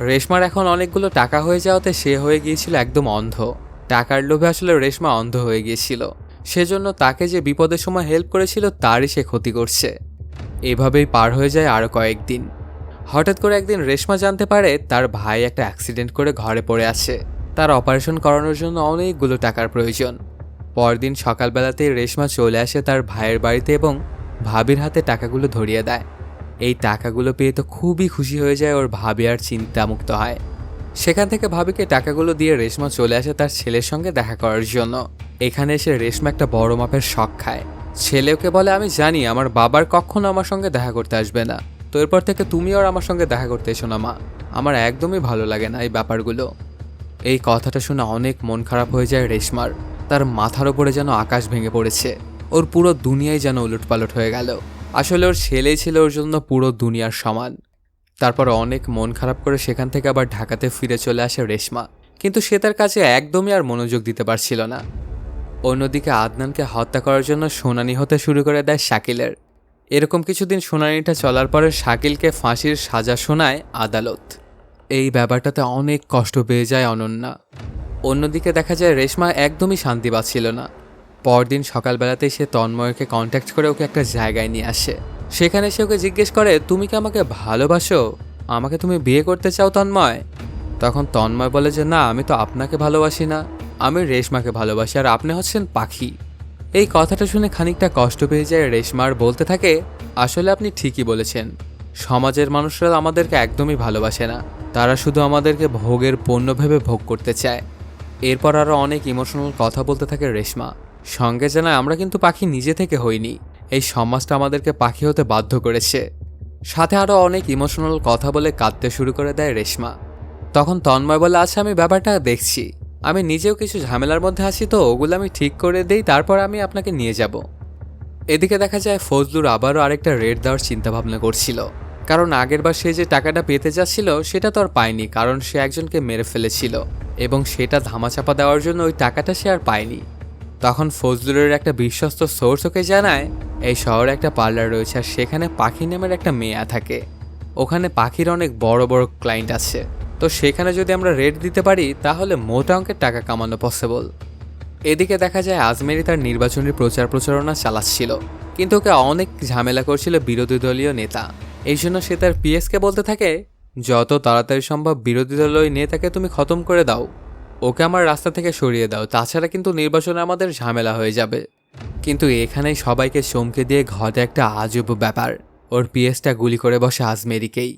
রেশমার এখন অনেকগুলো টাকা হয়ে যাওয়াতে সে হয়ে গিয়েছিল একদম অন্ধ। টাকার লোভে আসলে রেশমা অন্ধ হয়ে গিয়েছিল। সেজন্য তাকে যে বিপদের সময় হেল্প করেছিল তারই সে ক্ষতি করছে। এভাবেই পার হয়ে যায় আরও কয়েকদিন। হঠাৎ করে একদিন রেশমা জানতে পারে তার ভাই একটা অ্যাক্সিডেন্ট করে ঘরে পড়ে আছে। তার অপারেশন করানোর জন্য অনেকগুলো টাকার প্রয়োজন। পরদিন সকালবেলাতেই রেশমা চলে আসে তার ভাইয়ের বাড়িতে এবং ভাবির হাতে টাকাগুলো ধরিয়ে দেয়। এই টাকাগুলো পেয়ে তো খুবই খুশি হয়ে যায় ওর ভাবি, আর চিন্তামুক্ত হয়। সেখান থেকে ভাবিকে টাকাগুলো দিয়ে রেশমা চলে আসে তার ছেলের সঙ্গে দেখা করার জন্য। এখানে এসে রেশমা একটা বড় মাপের শক খায়। ছেলেকে বলে আমি জানি আমার বাবার কখনো আমার সঙ্গে দেখা করতে আসবে না, তো এরপর থেকে তুমিও আর আমার সঙ্গে দেখা করতে এসো না মা, আমার একদমই ভালো লাগে না এই ব্যাপারগুলো। এই কথাটা শুনে অনেক মন খারাপ হয়ে যায় রেশমার। তার মাথার ওপরে যেন আকাশ ভেঙে পড়েছে। ওর পুরো দুনিয়ায় যেন উলটপালট হয়ে গেল। আসলে ওর ছেলেই ছিল ওর জন্য পুরো দুনিয়ার সমান। তারপর অনেক মন খারাপ করে সেখান থেকে আবার ঢাকাতে ফিরে চলে আসে রেশমা, কিন্তু সে তার কাছে একদমই আর মনোযোগ দিতে পারছিল না। অন্যদিকে আদনানকে হত্যা করার জন্য শুনানি হতে শুরু করে দেয় শাকিলের। এরকম কিছুদিন শুনানিটা চলার পরে শাকিলকে ফাঁসির সাজা শোনায় আদালত। এই ব্যাপারটাতে অনেক কষ্ট পেয়ে যায় অনন্যা। অন্যদিকে দেখা যায় রেশমা একদমই শান্তি পাচ্ছিল না। পরদিন সকালবেলাতেই সে তন্ময়কে কন্ট্যাক্ট করে ওকে একটা জায়গায় নিয়ে আসে। সেখানে সে ওকে জিজ্ঞেস করে তুমি কি আমাকে ভালোবাসো, আমাকে তুমি বিয়ে করতে চাও তন্ময়? তখন তন্ময় বলে যে না, আমি তো আপনাকে ভালোবাসি না, আমি রেশমাকে ভালোবাসি, আর আপনি হচ্ছেন পাখি। এই কথাটা শুনে খানিকটা কষ্ট পেয়ে যায় রেশমার, বলতে থাকে আসলে আপনি ঠিকই বলেছেন, সমাজের মানুষরা আমাদেরকে একদমই ভালোবাসে না, তারা শুধু আমাদেরকে ভোগের পণ্য ভেবে ভোগ করতে চায়। এরপর আরও অনেক ইমোশনাল কথা বলতে থাকে রেশমা। সঙ্গে জানায় আমরা কিন্তু পাখি নিজে থেকে হইনি, এই সমাজটা আমাদেরকে পাখি হতে বাধ্য করেছে। সাথে আরও অনেক ইমোশনাল কথা বলে কাঁদতে শুরু করে দেয় রেশমা। তখন তন্ময় বলে, আচ্ছা আমি ব্যাপারটা দেখছি, আমি নিজেও কিছু ঝামেলার মধ্যে আছি, তো ওগুলো আমি ঠিক করে দেই, তারপর আমি আপনাকে নিয়ে যাব। এদিকে দেখা যায় ফজলুর আবারও আরেকটা রেড দেওয়ার চিন্তাভাবনা করছিল, কারণ আগেরবার সে যে টাকাটা পেতে যাচ্ছিল সেটা তো আর পায়নি, কারণ সে একজনকে মেরে ফেলেছিল এবং সেটা ধামাচাপা দেওয়ার জন্য ওই টাকাটা সে আর পায়নি। তখন ফজলুরের একটা বিশ্বস্ত সোর্স ওকে জানায় এই শহরে একটা পার্লার রয়েছে আর সেখানে পাখি নামের একটা মেয়ে থাকে। ওখানে পাখির অনেক বড় বড় ক্লায়েন্ট আছে, তো সেখানে যদি আমরা রেট দিতে পারি তাহলে মোটা অঙ্কের টাকা কামানো পসিবল। এদিকে দেখা যায় আজমেরি তার নির্বাচনী প্রচারণা চালাচ্ছিল, কিন্তু ওকে অনেক ঝামেলা করছিল বিরোধী দলীয় নেতা। এই জন্য সে তার পিএসকে বলতে থাকে, যত তাড়াতাড়ি সম্ভব বিরোধী দলীয় নেতাকে তুমি খতম করে দাও, ওকে আমার রাস্তা থেকে সরিয়ে দাও, তাছাড়া কিন্তু নির্বাচনে আমাদের ঝামেলা হয়ে যাবে। কিন্তু এখানেই সবাইকে চমকে দিয়ে ঘটে একটা আজব ব্যাপার, ওর পিএসটা গুলি করে বসে আজমেরিকেই।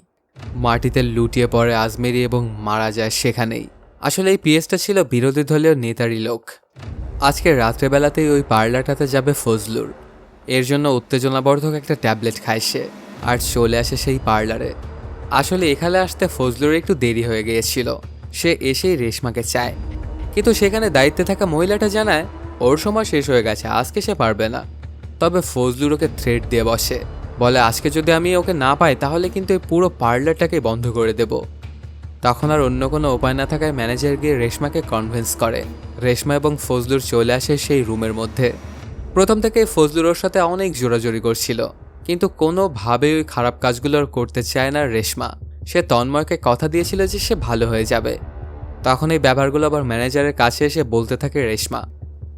মাটিতে লুটিয়ে পড়ে আজমেরি এবং মারা যায় সেখানেই। আসলে এই পিএসটা ছিল বিরোধী দলীয় নেতারই লোক। আজকে রাত্রেবেলাতেই ওই পার্লারটাতে যাবে ফজলুর, এর জন্য উত্তেজনাবর্ধক একটা ট্যাবলেট খায় সে, আর চলে আসে সেই পার্লারে। আসলে এখানে আসতে ফজলুর একটু দেরি হয়ে গিয়েছিল, সে এসেই রেশমাকে চায়, কিন্তু সেখানে দায়িত্বে থাকা মহিলাটা জানায় ওর সময় শেষ হয়ে গেছে, আজকে সে পারবে না। তবে ফজলুর ওকে থ্রেট দিয়ে বসে, বলে আজকে যদি আমি ওকে না পাই তাহলে কিন্তু এই পুরো পার্লারটাকে বন্ধ করে দেব। তখন আর অন্য কোনো উপায় না থাকায় ম্যানেজার গিয়ে রেশমাকে কনভিন্স করে। রেশমা এবং ফজলুর চলে আসে সেই রুমের মধ্যে। প্রথম থেকে ফজলুর ওর সাথে অনেক জোরাজোরি করছিল, কিন্তু কোনোভাবেই ওই খারাপ কাজগুলো আর করতে চায় না রেশমা। সে তন্ময়কে কথা দিয়েছিল যে সে ভালো হয়ে যাবে। তখন এই ব্যাপারগুলো আবার ম্যানেজারের কাছে এসে বলতে থাকে রেশমা।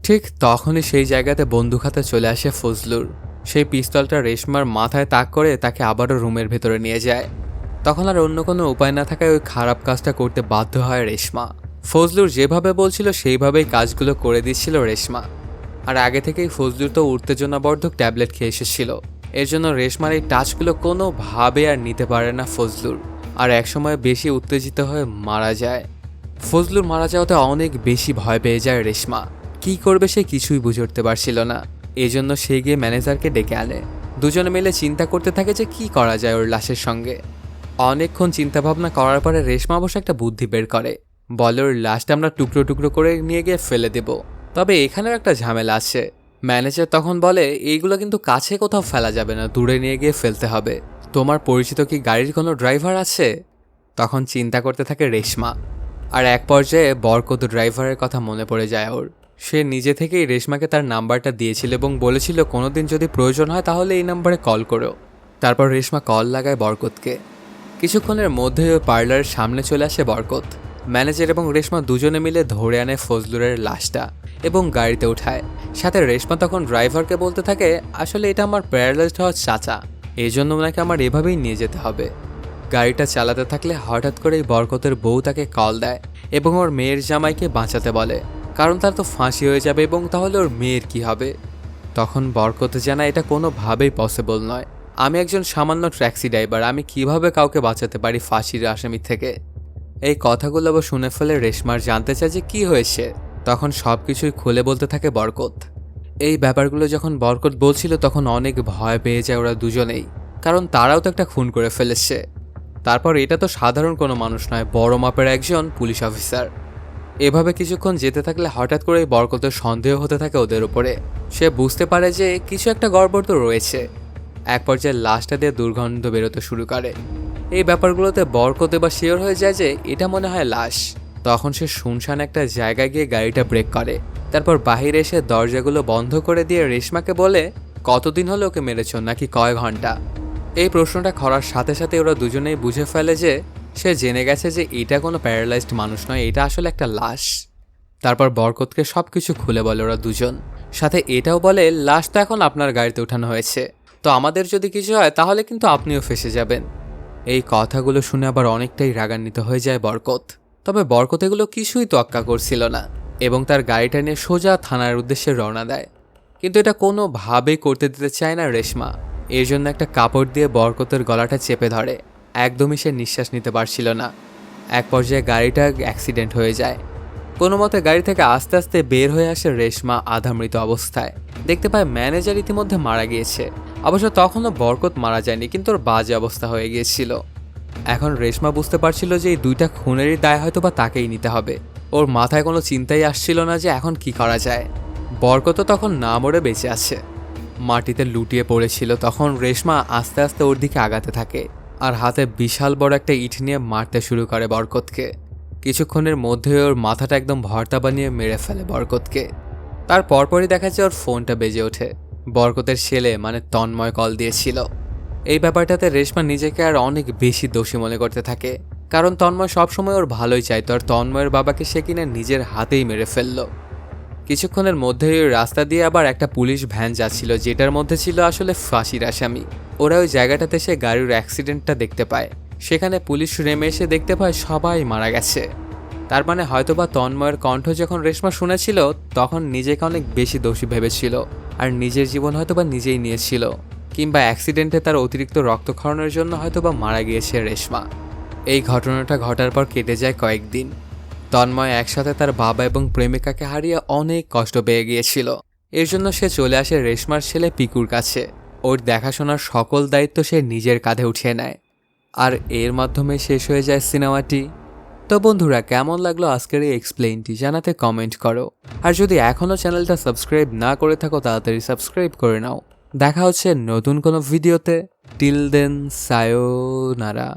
ঠিক তখনই সেই জায়গাতে বন্দুক হাতে চলে আসে ফজলুর। সেই পিস্তলটা রেশমার মাথায় তাক করে তাকে আবারও রুমের ভেতরে নিয়ে যায়। তখন আর অন্য কোনো উপায় না থাকায় ওই খারাপ কাজটা করতে বাধ্য হয় রেশমা। ফজলুর যেভাবে বলছিল সেইভাবেই কাজগুলো করে দিচ্ছিল রেশমা। আর আগে থেকেই ফজলুর তো উত্তেজনাবর্ধক ট্যাবলেট খেয়ে এসেছিল, এর জন্য রেশমার এই টাচগুলো কোনোভাবে আর নিতে পারে না ফজলুর, আর একসময় বেশি উত্তেজিত হয়ে মারা যায়। ফজলুর মারা যাওয়াতে অনেক বেশি ভয় পেয়ে যায় রেশমা। কি করবে সে কিছুই বুঝে উঠতে পারছিল না, এজন্য সে গিয়ে ম্যানেজারকে ডেকে আনে। দুজনে মিলে চিন্তা করতে থাকে যে কি করা যায় ওর লাশের সঙ্গে। অনেকক্ষণ চিন্তাভাবনা করার পরে রেশমা অবশ্য একটা বুদ্ধি বের করে, বলে ওর লাশটা আমরা টুকরো টুকরো করে নিয়ে গিয়ে ফেলে দেব। তবে এখানেও একটা ঝামেলা আছে। ম্যানেজার তখন বলে এইগুলো কিন্তু কাছে কোথাও ফেলা যাবে না, দূরে নিয়ে গিয়ে ফেলতে হবে। তোমার পরিচিত কি গাড়ির কোনো ড্রাইভার আছে? তখন চিন্তা করতে থাকে রেশমা, আর এক পর্যায়ে বরকত ড্রাইভারের কথা মনে পড়ে যায় ওর। সে নিজে থেকেই রেশমাকে তার নাম্বারটা দিয়েছিল এবং বলেছিল কোনোদিন যদি প্রয়োজন হয় তাহলে এই নাম্বারে কল করো। তারপর রেশমা কল লাগায় বরকতকে। কিছুক্ষণের মধ্যেই ওই পার্লারের সামনে চলে আসে বরকত। ম্যানেজার এবং রেশমা দুজনে মিলে ধরে আনে ফজলুরের লাশটা এবং গাড়িতে উঠায়। সাথে রেশমা তখন ড্রাইভারকে বলতে থাকে, আসলে এটা আমার প্যারালাইজড হওয়ার চাচা, এই জন্য ওনাকে আমার এভাবেই নিয়ে যেতে হবে। গাড়িটা চালাতে থাকলে হঠাৎ করেই বরকতের বউ তাকে কল দেয় এবং ওর মেয়ের জামাইকে বাঁচাতে বলে, কারণ তার তো ফাঁসি হয়ে যাবে এবং তাহলে ওর মেয়ের কি হবে। তখন বরকত জানায় এটা কোনোভাবেই পসিবল নয়, আমি একজন সামান্য ট্যাক্সি ড্রাইভার, আমি কিভাবে কাউকে বাঁচাতে পারি ফাঁসির আসামি থেকে। এই কথাগুলো আবার শুনে ফেলে রেশমার জানতে চায় যে কি হয়েছে। তখন সব কিছুই খুলে বলতে থাকে বরকত। এই ব্যাপারগুলো যখন বরকত বলছিল তখন অনেক ভয় পেয়ে যায় ওরা দুজনেই, কারণ তারাও তো একটা খুন করে ফেলেছে। তারপর এটা তো সাধারণ কোনো মানুষ নয়, বড় মাপের একজন পুলিশ অফিসার। এভাবে কিছুক্ষণ যেতে থাকলে হঠাৎ করেই বরকতের সন্দেহ হতে থাকে ওদের উপরে। সে বুঝতে পারে যে কিছু একটা গড়বড় তো রয়েছে। এক পর্যায়ে লাশটা দিয়ে দুর্গন্ধ বেরোতে শুরু করে। এই ব্যাপারগুলোতে বরকত এবার শিওর হয়ে যায় যে এটা মনে হয় লাশ। তখন সে শুনশান একটা জায়গায় গিয়ে গাড়িটা ব্রেক করে, তারপর বাহিরে এসে দরজাগুলো বন্ধ করে দিয়ে রেশমাকে বলে, কতদিন হলো ওকে মেরেছ, নাকি কয় ঘন্টা? এই প্রশ্নটা করার সাথে সাথে ওরা দুজনেই বুঝে ফেলে যে সে জেনে গেছে যে এটা কোনো প্যারালাইজড মানুষ নয়, এটা আসলে একটা লাশ। তারপর বরকতকে সবকিছু খুলে বলে ওরা দুজন, সাথে এটাও বলে লাশ তো এখন আপনার গাড়িতে উঠানো হয়েছে, তো আমাদের যদি কিছু হয় তাহলে কিন্তু আপনিও ফেঁসে যাবেন। এই কথাগুলো শুনে আবার অনেকটাই রাগান্বিত হয়ে যায় বরকত। তবে বরকত এগুলো কিছুই তোয়াক্কা করছিল না এবং তার গাড়িটা নিয়ে সোজা থানার উদ্দেশ্যে রওনা দেয়। কিন্তু এটা কোনোভাবেই করতে দিতে চায় না রেশমা। এর জন্য একটা কাপড় দিয়ে বরকতের গলাটা চেপে ধরে, একদমই সে নিঃশ্বাস নিতে পারছিল না। এক পর্যায়ে গাড়িটা অ্যাক্সিডেন্ট হয়ে যায়। কোনো মতে গাড়ি থেকে আস্তে আস্তে বের হয়ে আসে রেশমা আধামৃত অবস্থায়। দেখতে পায় ম্যানেজার ইতিমধ্যে মারা গিয়েছে। অবশ্য তখনও বরকত মারা যায়নি, কিন্তু ওর বাজে অবস্থা হয়ে গিয়েছিল। এখন রেশমা বুঝতে পারছিল যে এই দুইটা খুনেরই দায় হয়তো বা তাকেই নিতে হবে। ওর মাথায় কোনো চিন্তাই আসছিল না যে এখন কি করা যায়। বরকত তখন না মরে বেঁচে আছে, মাটিতে লুটিয়ে পড়েছিল। তখন রেশমা আস্তে আস্তে ওর দিকে আগাতে থাকে আর হাতে বিশাল বড় একটা ইট নিয়ে মারতে শুরু করে বরকতকে। কিছুক্ষণের মধ্যে ওর মাথাটা একদম ভর্তা বানিয়ে মেরে ফেলে বরকতকে। তার পরপরই দেখা যায় ওর ফোনটা বেজে ওঠে। বরকতের ছেলে মানে তন্ময় কল দিয়েছিল। এই ব্যাপারটাতে রেশমা নিজেকে আর অনেক বেশি দোষী মনে করতে থাকে, কারণ তন্ময় সবসময় ওর ভালোই চাইতো আর তন্ময়ের বাবাকে সে কিনা নিজের হাতেই মেরে ফেলল। কিছুক্ষণের মধ্যেই ওই রাস্তা দিয়ে আবার একটা পুলিশ ভ্যান যাচ্ছিল, যেটার মধ্যে ছিল আসলে ফাঁসির আসামি। ওরা ওই জায়গাটাতে সে গাড়ির অ্যাক্সিডেন্টটা দেখতে পায়। সেখানে পুলিশ নেমে এসে দেখতে পায় সবাই মারা গেছে। তার মানে হয়তোবা তন্ময়ের কণ্ঠ যখন রেশমা শুনেছিল তখন নিজেকে অনেক বেশি দোষী ভেবেছিল আর নিজের জীবন হয়তোবা নিজেই নিয়েছিল, কিংবা অ্যাক্সিডেন্টে তার অতিরিক্ত রক্তক্ষরণের জন্য হয়তোবা মারা গিয়েছে রেশমা। এই ঘটনাটা ঘটার পর কেটে যায় কয়েকদিন। তন্ময় একসাথে তার বাবা এবং প্রেমিকাকে হারিয়ে অনেক কষ্ট পেয়ে গিয়েছিল। এর জন্য সে চলে আসে রেশমার ছেলে পিকুর কাছে। ওর দেখাশোনার সকল দায়িত্ব সে নিজের কাঁধে উঠিয়ে নেয়। আর এর মাধ্যমে শেষ হয়ে যায় সিনেমাটি। তো বন্ধুরা, কেমন লাগলো আজকের এই এক্সপ্লেইনটি জানাতে কমেন্ট করো। আর যদি এখনও চ্যানেলটা সাবস্ক্রাইব না করে থাকো তাড়াতাড়ি সাবস্ক্রাইব করে নাও। দেখা হচ্ছে নতুন কোনো ভিডিওতে। Till then, সায়োনারা।